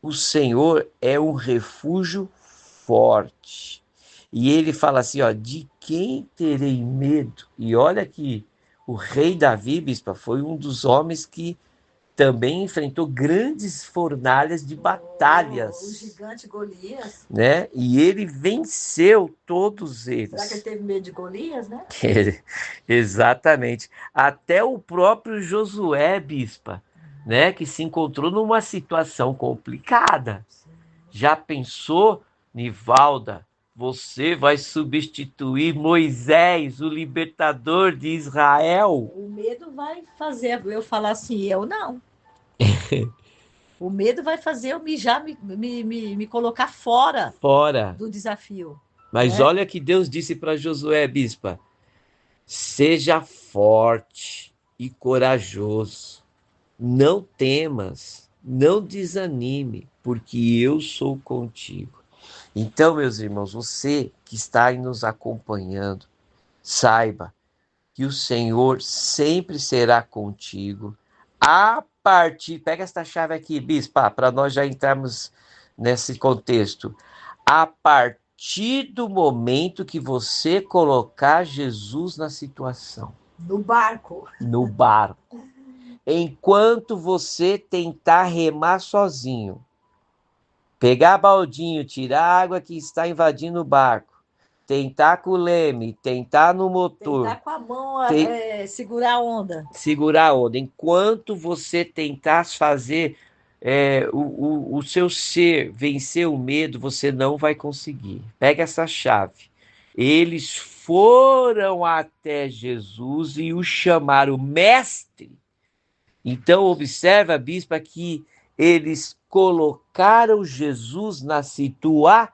o Senhor é um refúgio forte. E ele fala assim, de quem terei medo? E olha que o rei Davi, bispa, foi um dos homens que também enfrentou grandes fornalhas de batalhas. O gigante Golias. Né? E ele venceu todos eles. Será que ele teve medo de Golias, né? Exatamente. Até o próprio Josué, bispa, né, que se encontrou numa situação complicada. Já pensou, Nivalda, você vai substituir Moisés, o libertador de Israel? O medo vai fazer eu falar assim, eu não. O medo vai fazer eu me colocar fora Fora. do desafio, Mas né? olha que Deus disse para Josué, bispa: seja forte e corajoso. Não temas, não desanime, porque eu sou contigo. Então, meus irmãos, você que está aí nos acompanhando, saiba que o Senhor sempre será contigo. A partir, pega esta chave aqui, bispa, para nós já entrarmos nesse contexto. A partir do momento que você colocar Jesus na situação, No barco. no barco, enquanto você tentar remar sozinho, pegar baldinho, tirar a água que está invadindo o barco, tentar com o leme, tentar no motor, Tentar com a mão te- segurar a onda. segurar a onda. Enquanto você tentar fazer o seu ser vencer o medo, você não vai conseguir. Pega essa chave. Eles foram até Jesus e o chamaram mestre. Então, observa, bispa, que eles colocaram Jesus na situação,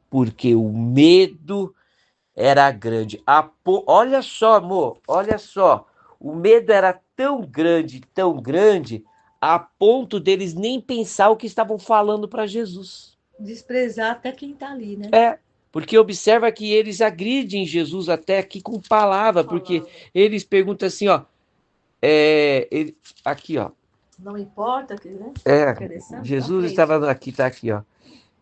porque o medo era grande. Olha só, amor, olha só. O medo era tão grande, a ponto deles nem pensar o que estavam falando para Jesus. Desprezar até quem está ali, né? É, porque observa que eles agridem Jesus até aqui com palavra, porque eles perguntam assim, ó, aqui, ó. Não importa, né? É, Interessante, para Jesus frente. estava aqui, tá aqui, ó.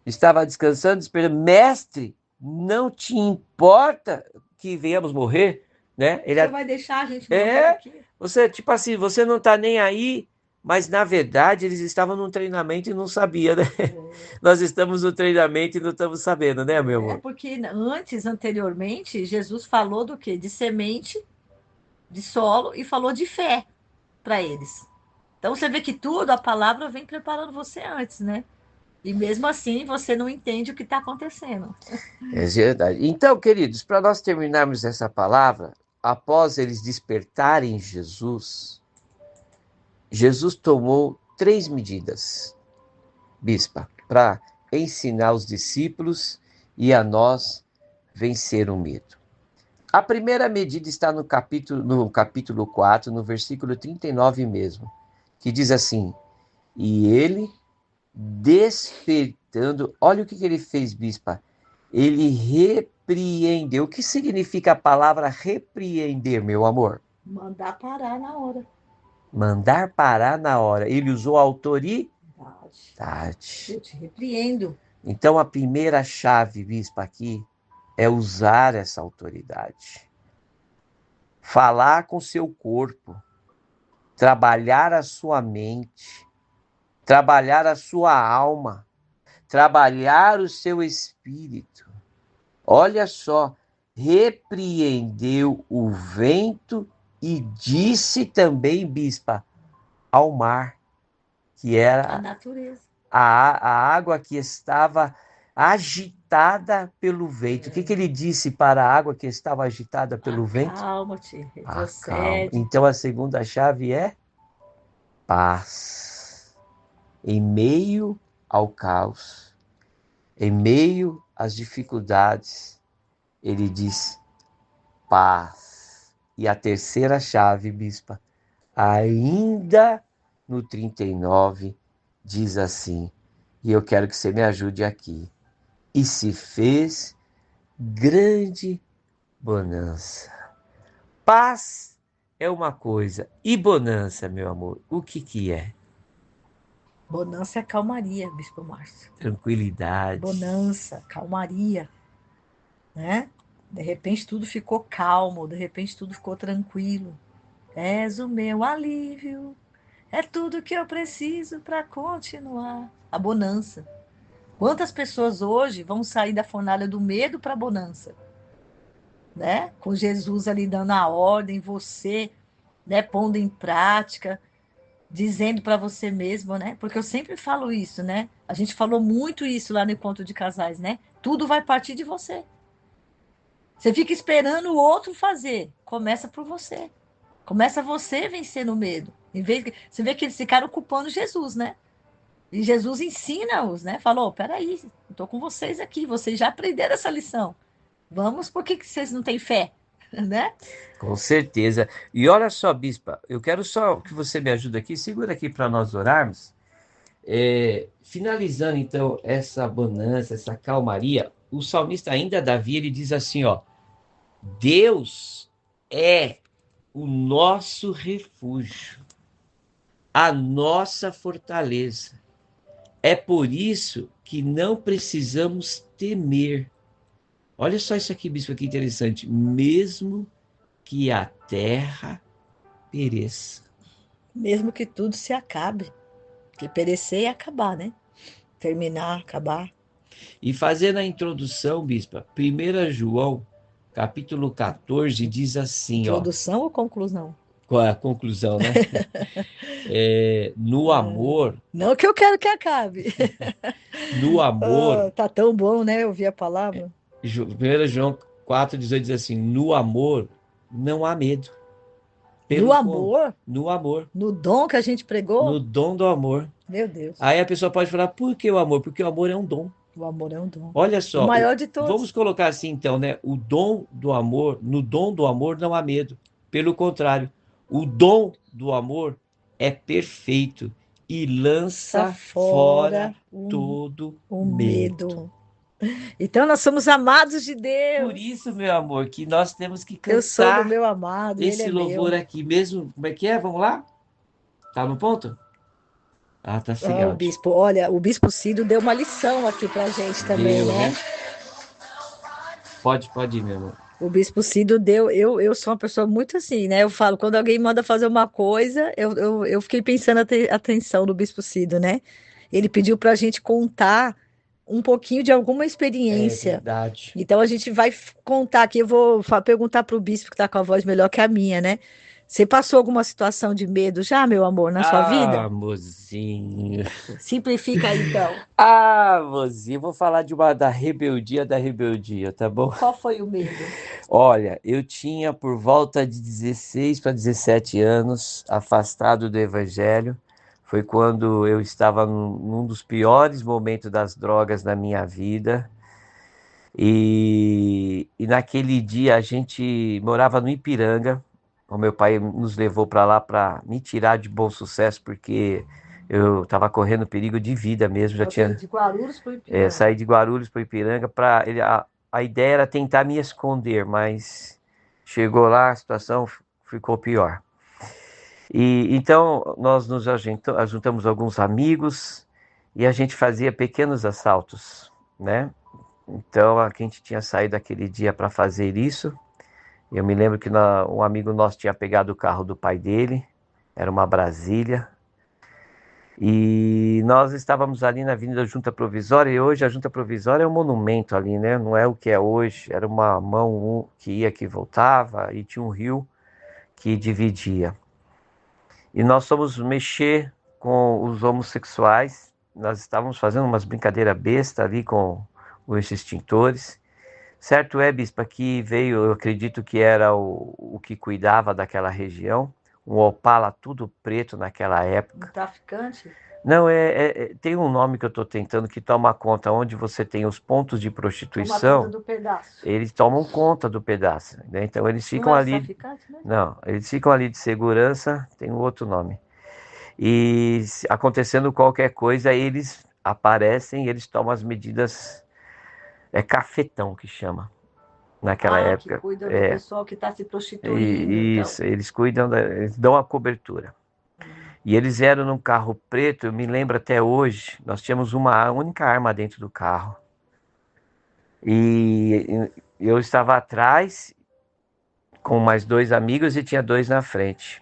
Estava descansando, esperando. Mestre, não te importa que venhamos morrer, né? O senhor vai deixar a gente morrer É, aqui? você, tipo assim, você não tá nem aí, mas na verdade eles estavam num treinamento e não sabia, né? Nós estamos no treinamento e não estamos sabendo, né, meu É amor? porque anteriormente, Jesus falou do quê? De semente, de solo e falou de fé para eles. Então você vê que tudo, a palavra vem preparando você antes, né? E mesmo assim você não entende o que está acontecendo. É verdade. Então, queridos, para nós terminarmos essa palavra, após eles despertarem Jesus, Jesus tomou 3 medidas, bispa, para ensinar os discípulos e a nós vencer o medo. A primeira medida está no capítulo 4, no versículo 39 mesmo, que diz assim: e ele, despertando, olha o que ele fez, bispa. Ele repreendeu. O que significa a palavra repreender, meu amor? Mandar parar na hora. Mandar parar na hora. Ele usou autoridade. Verdade. Eu te repreendo. Então, a primeira chave, bispa, aqui é usar essa autoridade. Falar com seu corpo, trabalhar a sua mente, trabalhar a sua alma, trabalhar o seu espírito. Olha só, repreendeu o vento e disse também, bispa, ao mar, que A era natureza. a água que estava agitada pelo vento. O que ele disse para a água que estava agitada pelo vento? Acalma-te, Acalma. retrocede. Então a segunda chave é paz. Em meio ao caos, em meio às dificuldades, ele diz paz. E a terceira chave, bispa, ainda no 39, diz assim, e eu quero que você me ajude aqui. E se fez grande bonança. Paz é uma coisa, e bonança, meu amor, o que que é? Bonança é calmaria, Bispo Márcio. Tranquilidade. Bonança, calmaria, né? De repente tudo ficou calmo, de repente tudo ficou tranquilo. És o meu alívio, é tudo que eu preciso para continuar. A bonança. Quantas pessoas hoje vão sair da fornalha do medo para a bonança, né? Com Jesus ali dando a ordem, você, né, pondo em prática. dizendo para você mesmo, né? Porque eu sempre falo isso, né? A gente falou muito isso lá no encontro de casais, né? Tudo vai partir de você. Você fica esperando o outro fazer. Começa por você. Começa você vencendo o medo. Em vez de... Você vê que eles ficaram culpando Jesus, né? E Jesus ensina-os, né? Falou: peraí, eu estou com vocês aqui, vocês já aprenderam essa lição. Vamos, por que vocês não têm fé? Né? Com certeza. E olha só, bispa, eu quero só que você me ajude aqui, segura aqui para nós orarmos. Finalizando então essa bonança, essa calmaria, o salmista ainda Davi, ele diz assim, ó: Deus é o nosso refúgio, a nossa fortaleza. É por isso que não precisamos temer. Olha só isso aqui, bispo, que interessante. Mesmo que a terra pereça. Mesmo que tudo se acabe. Que perecer e acabar, né? Terminar, acabar. E fazendo a introdução, bispa, 1 João, capítulo 14, diz assim, ó, Introdução ou conclusão? qual é a conclusão, né? No amor, Não que eu quero que acabe. no amor, Tá tão bom, né? Ouvir a palavra. 1 João 4,18 diz assim, no amor não há medo. No Pelo amor, no amor, no dom que a gente no pregou. dom do amor. Meu Deus, Aí a pessoa pode falar, por que o amor? Porque o amor é um dom. o amor é um dom. Olha O só, maior de vamos todos. colocar assim então, né? O dom do amor, no dom do amor não há medo. Pelo contrário, o dom do amor é perfeito e Está lança fora fora todo o medo. medo. Então nós somos amados de Por Deus. isso, meu amor, que nós temos que Eu sou do cantar meu amado e ele esse é louvor meu. aqui mesmo. Como é que é? Vamos lá? Tá no ponto? Ah, tá sem Ah, o áudio. bispo, olha, o bispo Cido deu uma lição aqui pra gente também, Deu, né? né? Pode ir, meu amor. O Bispo Cido deu. Eu sou uma pessoa muito assim, né? Eu falo, quando alguém manda fazer uma coisa, eu fiquei pensando atenção do Bispo Cido, né? Ele pediu para a gente contar um pouquinho de alguma É experiência. verdade. Então a gente vai contar aqui. Eu vou perguntar para o Bispo que está com a voz melhor que a minha, né? Você passou alguma situação de medo já, meu amor, na sua vida? Ah, mozinho. Simplifica aí, então. Ah, mozinho, eu vou falar da rebeldia, tá bom? Qual foi o medo? Olha, eu tinha por volta de 16 para 17 anos, afastado do evangelho. Foi quando eu estava num dos piores momentos das drogas na minha vida. E naquele dia a gente morava no Ipiranga. O meu pai nos levou para lá para me tirar de Bom Sucesso, porque eu estava correndo perigo de vida mesmo. Já Ok, tinha de Guarulhos para o Ipiranga. saí de Guarulhos para Ipiranga. A ideia era tentar me esconder, mas chegou lá, a situação ficou pior. E então nós nos juntamos alguns amigos e a gente fazia pequenos assaltos, né? Então a gente tinha saído aquele dia para fazer isso. Eu me lembro que um amigo nosso tinha pegado o carro do pai dele, era uma Brasília, e nós estávamos ali na Avenida Junta Provisória, e hoje a Junta Provisória é um monumento ali, né? Não é o que é hoje, era uma mão que ia, que voltava, e tinha um rio que dividia. E nós fomos mexer com os homossexuais, nós estávamos fazendo umas brincadeiras bestas ali com os extintores. Certo é, bispa, que veio, eu acredito que era o que cuidava daquela região, um Opala tudo preto naquela Um época. traficante? Não, tem um nome que eu estou tentando que toma conta, onde você tem os pontos de Toma conta prostituição, do pedaço. eles tomam conta do pedaço, né? Então eles Não ficam era os ali, traficantes, né? não, eles ficam ali de segurança, tem um outro nome. E acontecendo qualquer coisa, eles aparecem e eles tomam as medidas, é cafetão que chama. Naquela Ah, que época. cuidam do pessoal que está se prostituindo, então. Isso, eles cuidam, eles dão a cobertura. E eles eram num carro preto, eu me lembro até hoje, nós tínhamos uma única arma dentro do carro. E eu estava atrás com mais dois amigos e tinha dois na frente.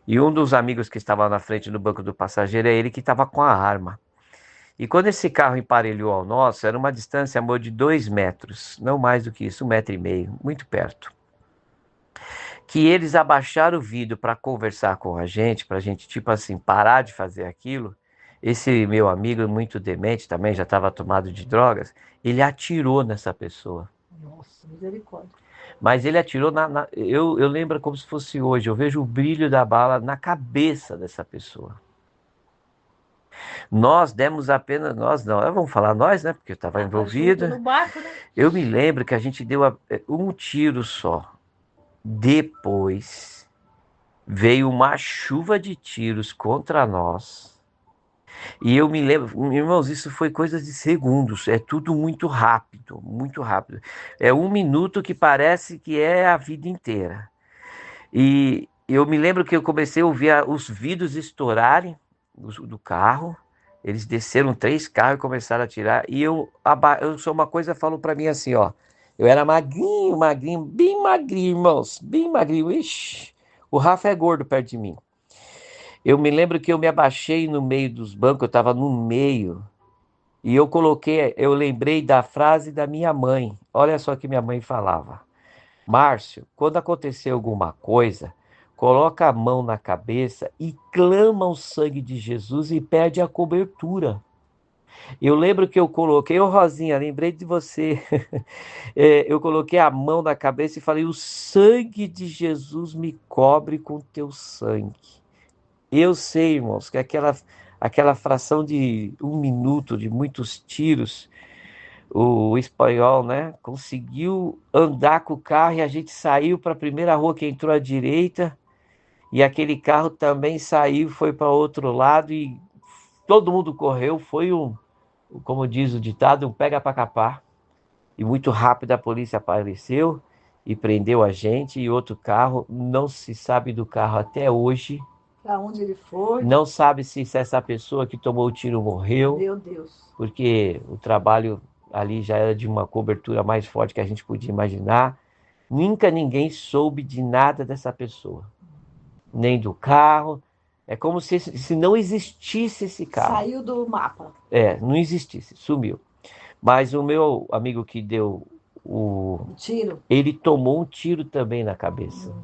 E um dos amigos que estava na frente do banco do passageiro é ele que estava com a arma. E quando esse carro emparelhou ao nosso, era uma distância, amor, de 2 metros, não mais do que isso, 1,5 metro, muito perto. que eles abaixaram o vidro para conversar com a gente, para a gente, tipo assim, parar de fazer aquilo. Esse meu amigo, muito demente também, já estava tomado de drogas, ele atirou nessa pessoa. Nossa, misericórdia. Mas ele atirou eu lembro como se fosse hoje, eu vejo o brilho da bala na cabeça dessa pessoa. Nós demos apenas, nós não, vamos falar nós, né? Porque eu estava envolvido. No barco, né? Eu me lembro que a gente deu um tiro só. Depois veio uma chuva de tiros contra nós. E eu me lembro, irmãos, isso foi coisa de segundos. É tudo muito rápido, muito rápido. É um minuto que parece que é a vida inteira. E eu me lembro que eu comecei a ouvir os vidros estourarem do carro. Eles desceram 3 carros e começaram a tirar. E eu sou uma coisa, falou para mim assim, ó. Eu era magrinho, magrinho, bem magrinho, irmãos, bem magrinho. Ixi, o Rafa é gordo perto de mim. Eu me lembro que eu me abaixei no meio dos bancos, eu estava no meio. E eu lembrei da frase da minha mãe. Olha só que minha mãe falava. Márcio, quando acontecer alguma coisa, coloca a mão na cabeça e clama o sangue de Jesus e pede a cobertura. Eu lembro que eu coloquei, ô Rosinha, lembrei de você. Eu coloquei a mão na cabeça e falei: o sangue de Jesus me cobre com teu sangue. Eu sei, irmãos, que aquela fração de um minuto, de muitos tiros, o espanhol, né, conseguiu andar com o carro e a gente saiu para a primeira rua que entrou à direita e aquele carro também saiu, foi para outro lado e todo mundo correu. Foi como diz o ditado, um pega para capar. E muito rápido a polícia apareceu e prendeu a gente e outro carro. Não se sabe do carro até hoje. Para onde ele foi? Não sabe se essa pessoa que tomou o tiro morreu. Meu Deus. Porque o trabalho ali já era de uma cobertura mais forte que a gente podia imaginar. Nunca ninguém soube de nada dessa pessoa. Nem do carro. É como se não existisse esse carro. Saiu do mapa. Não existisse, sumiu. Mas o meu amigo que deu o tiro, ele tomou um tiro também na cabeça.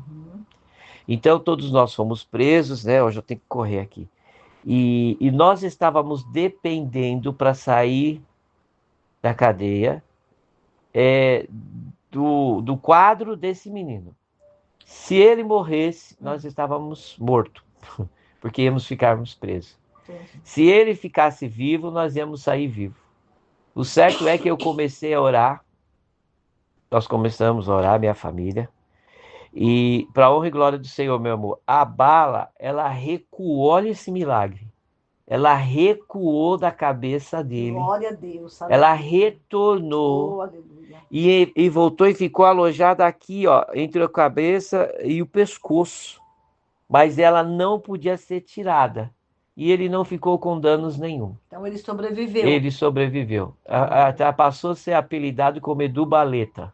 Então todos nós fomos presos, né? Hoje eu tenho que correr aqui. E nós estávamos dependendo para sair da cadeia do quadro desse menino. Se ele morresse, nós estávamos mortos, porque íamos ficarmos presos. Se ele ficasse vivo, nós íamos sair vivos. O certo é que eu comecei a orar, nós começamos a orar, minha família, e para honra e glória do Senhor, meu amor, a bala, ela recuou, olha esse milagre, ela recuou da cabeça dele. Glória a Deus. Ela retornou. E voltou e ficou alojada aqui, ó, entre a cabeça e o pescoço. Mas ela não podia ser tirada. E ele não ficou com danos nenhum. Então ele sobreviveu. Ele sobreviveu. Passou a ser apelidado como Edu Baleta.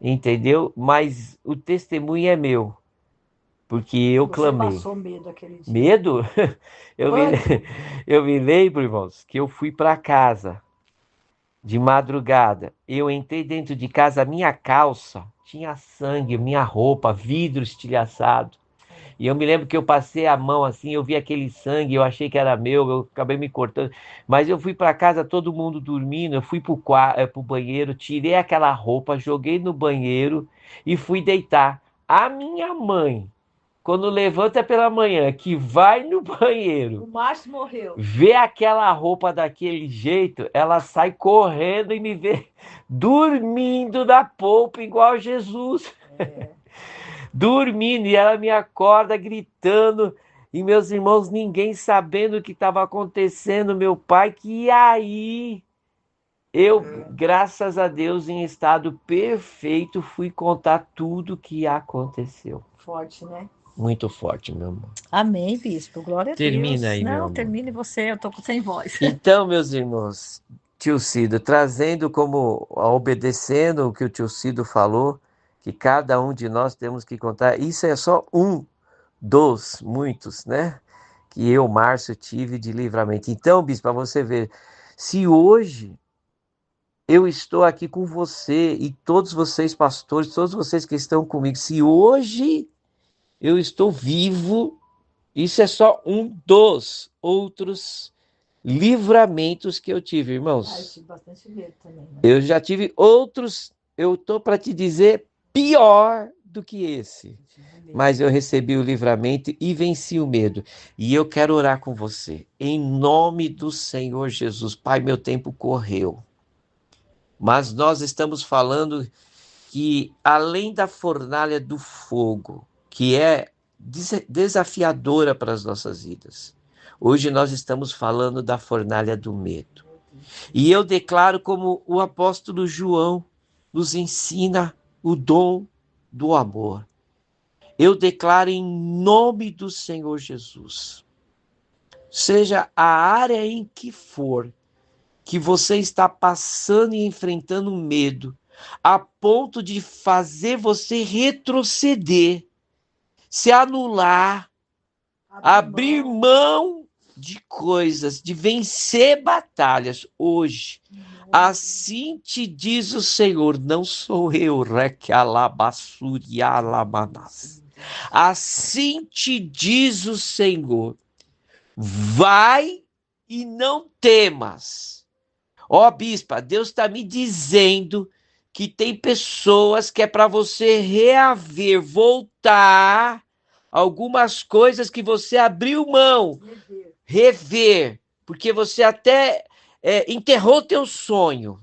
Entendeu? Mas o testemunho é meu. Porque eu clamei. Você passou medo aquele dia. Medo? Eu me lembro, irmãos, que eu fui para casa de madrugada. Eu entrei dentro de casa, minha calça tinha sangue, minha roupa, vidro estilhaçado. E eu me lembro que eu passei a mão assim, eu vi aquele sangue, eu achei que era meu, eu acabei me cortando. Mas eu fui para casa, todo mundo dormindo, eu fui pro banheiro, tirei aquela roupa, joguei no banheiro e fui deitar. A minha mãe, quando levanta pela manhã, que vai no banheiro, o Márcio morreu, vê aquela roupa daquele jeito, ela sai correndo e me vê dormindo na polpa igual Jesus. Dormindo, e ela me acorda gritando, e meus irmãos, ninguém sabendo o que estava acontecendo, meu pai, que aí eu, graças a Deus, em estado perfeito, fui contar tudo o que aconteceu. Forte, né? Muito forte, meu amor. Amém, bispo. Glória a Deus. Termina aí, meu amor. Não, termine você, eu tô sem voz. Então, meus irmãos, tio Cido, trazendo obedecendo o que o tio Cido falou, que cada um de nós temos que contar. Isso é só um dos muitos, né? Que eu, Márcio, tive de livramento. Então, bispo, para você ver, se hoje eu estou aqui com você e todos vocês, pastores, todos vocês que estão comigo. Se hoje eu estou vivo, isso é só um dos outros livramentos que eu tive, irmãos. Eu tive bastante medo também, né? Eu já tive outros, eu estou para te dizer, pior do que esse. Mas eu recebi o livramento e venci o medo. E eu quero orar com você. Em nome do Senhor Jesus. Pai, meu tempo correu. Mas nós estamos falando que além da fornalha do fogo, que é desafiadora para as nossas vidas, hoje nós estamos falando da fornalha do medo. E eu declaro como o apóstolo João nos ensina o dom do amor. Eu declaro em nome do Senhor Jesus, seja a área em que for, que você está passando e enfrentando medo, a ponto de fazer você retroceder, se anular, abrir mão de coisas, de vencer batalhas hoje. Assim te diz o Senhor, não sou eu, assim te diz o Senhor, vai e não temas. Ó, bispa, Deus está me dizendo que tem pessoas que é para você reaver, voltar algumas coisas que você abriu mão, rever, porque você até enterrou teu sonho.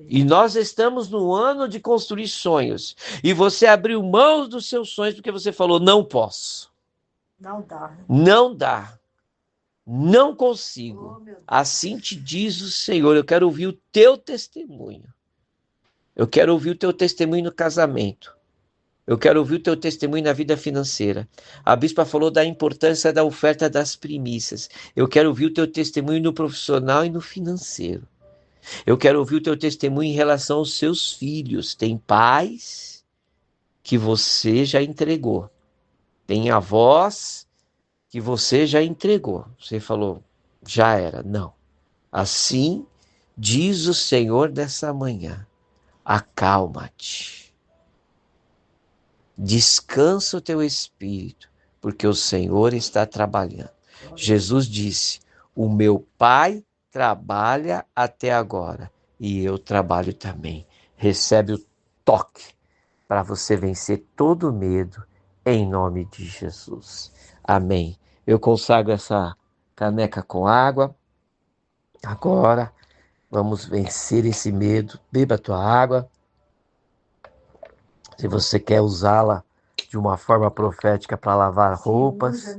E nós estamos no ano de construir sonhos. E você abriu mão dos seus sonhos porque você falou, não posso. Não dá. Não dá. Não consigo. Assim te diz o Senhor. Eu quero ouvir o teu testemunho. Eu quero ouvir o teu testemunho no casamento. Eu quero ouvir o teu testemunho na vida financeira. A bispa falou da importância da oferta das primícias. Eu quero ouvir o teu testemunho no profissional e no financeiro. Eu quero ouvir o teu testemunho em relação aos seus filhos. Tem pais que você já entregou. Tem avós que você já entregou. Você falou, já era. Não. Assim diz o Senhor nessa manhã. Acalma-te. Descansa o teu espírito, porque o Senhor está trabalhando. Jesus disse, o meu Pai trabalha até agora e eu trabalho também. Recebe o toque para você vencer todo o medo em nome de Jesus. Amém. Eu consagro essa caneca com água. Agora vamos vencer esse medo. Beba a tua água. Se você quer usá-la de uma forma profética para lavar roupas,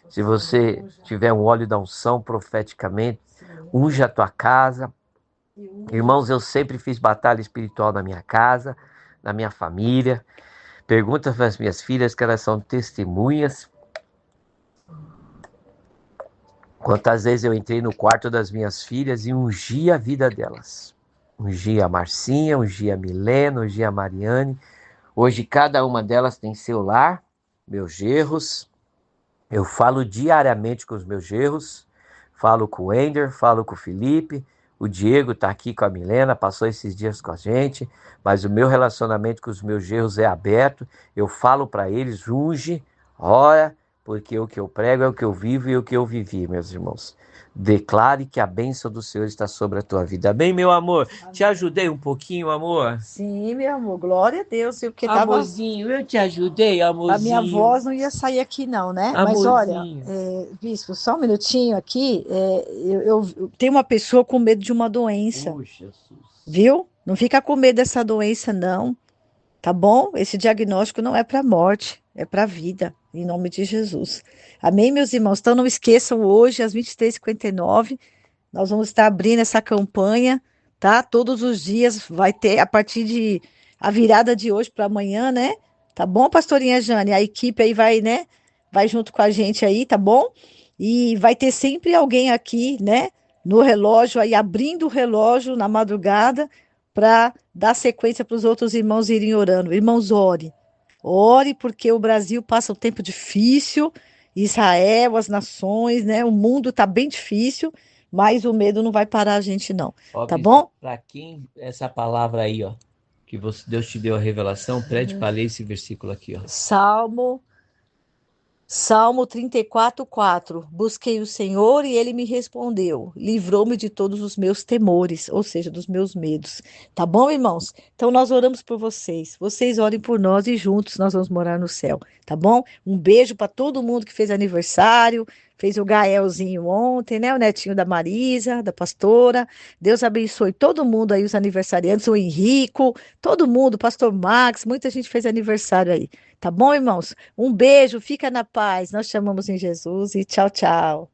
se você tiver um óleo da unção profeticamente, unja a tua casa. Irmãos, eu sempre fiz batalha espiritual na minha casa, na minha família. Pergunta para as minhas filhas, que elas são testemunhas. Quantas vezes eu entrei no quarto das minhas filhas e ungi a vida delas. Ungi a Marcinha, ungi a Milena, ungi a Mariane. Hoje cada uma delas tem seu lar, meus genros. Eu falo diariamente com os meus genros. Falo com o Ender, falo com o Felipe. O Diego está aqui com a Milena, passou esses dias com a gente. Mas o meu relacionamento com os meus genros é aberto. Eu falo para eles, unge, ora, porque o que eu prego é o que eu vivo e o que eu vivi, meus irmãos. Declare que a bênção do Senhor está sobre a tua vida. Amém, meu amor? Amém. Te ajudei um pouquinho, amor? Sim, meu amor. Glória a Deus. Porque amorzinho, eu te ajudei, amorzinho. A minha voz não ia sair aqui não, né? Amorzinho. Mas olha, bispo, só um minutinho aqui. Eu tenho uma pessoa com medo de uma doença. Jesus. Viu? Não fica com medo dessa doença, não. Tá bom? Esse diagnóstico não é para morte, é para vida, em nome de Jesus. Amém, meus irmãos? Então não esqueçam, hoje, às 23h59, nós vamos estar abrindo essa campanha, tá? Todos os dias vai ter, a partir de a virada de hoje para amanhã, né? Tá bom, pastorinha Jane? A equipe aí vai, né? Vai junto com a gente aí, tá bom? E vai ter sempre alguém aqui, né? No relógio, aí abrindo o relógio na madrugada para dar sequência para os outros irmãos irem orando. Irmãos, ore. Ore, porque o Brasil passa um tempo difícil, Israel, as nações, né? O mundo está bem difícil, mas o medo não vai parar a gente, não. Ó, Tá bispo, bom? para quem essa palavra aí, ó, que Deus te deu a revelação, pede para ler esse versículo aqui, ó. Salmo 34:4. Busquei o Senhor e ele me respondeu. Livrou-me de todos os meus temores, ou seja, dos meus medos. Tá bom, irmãos? Então nós oramos por vocês. Vocês orem por nós e juntos nós vamos morar no céu, tá bom? Um beijo para todo mundo que fez aniversário, fez o Gaelzinho ontem, né? O netinho da Marisa, da pastora. Deus abençoe todo mundo aí, os aniversariantes, o Henrico, todo mundo, pastor Max, muita gente fez aniversário aí. Tá bom, irmãos? Um beijo, fica na paz. Nós chamamos em Jesus e tchau, tchau.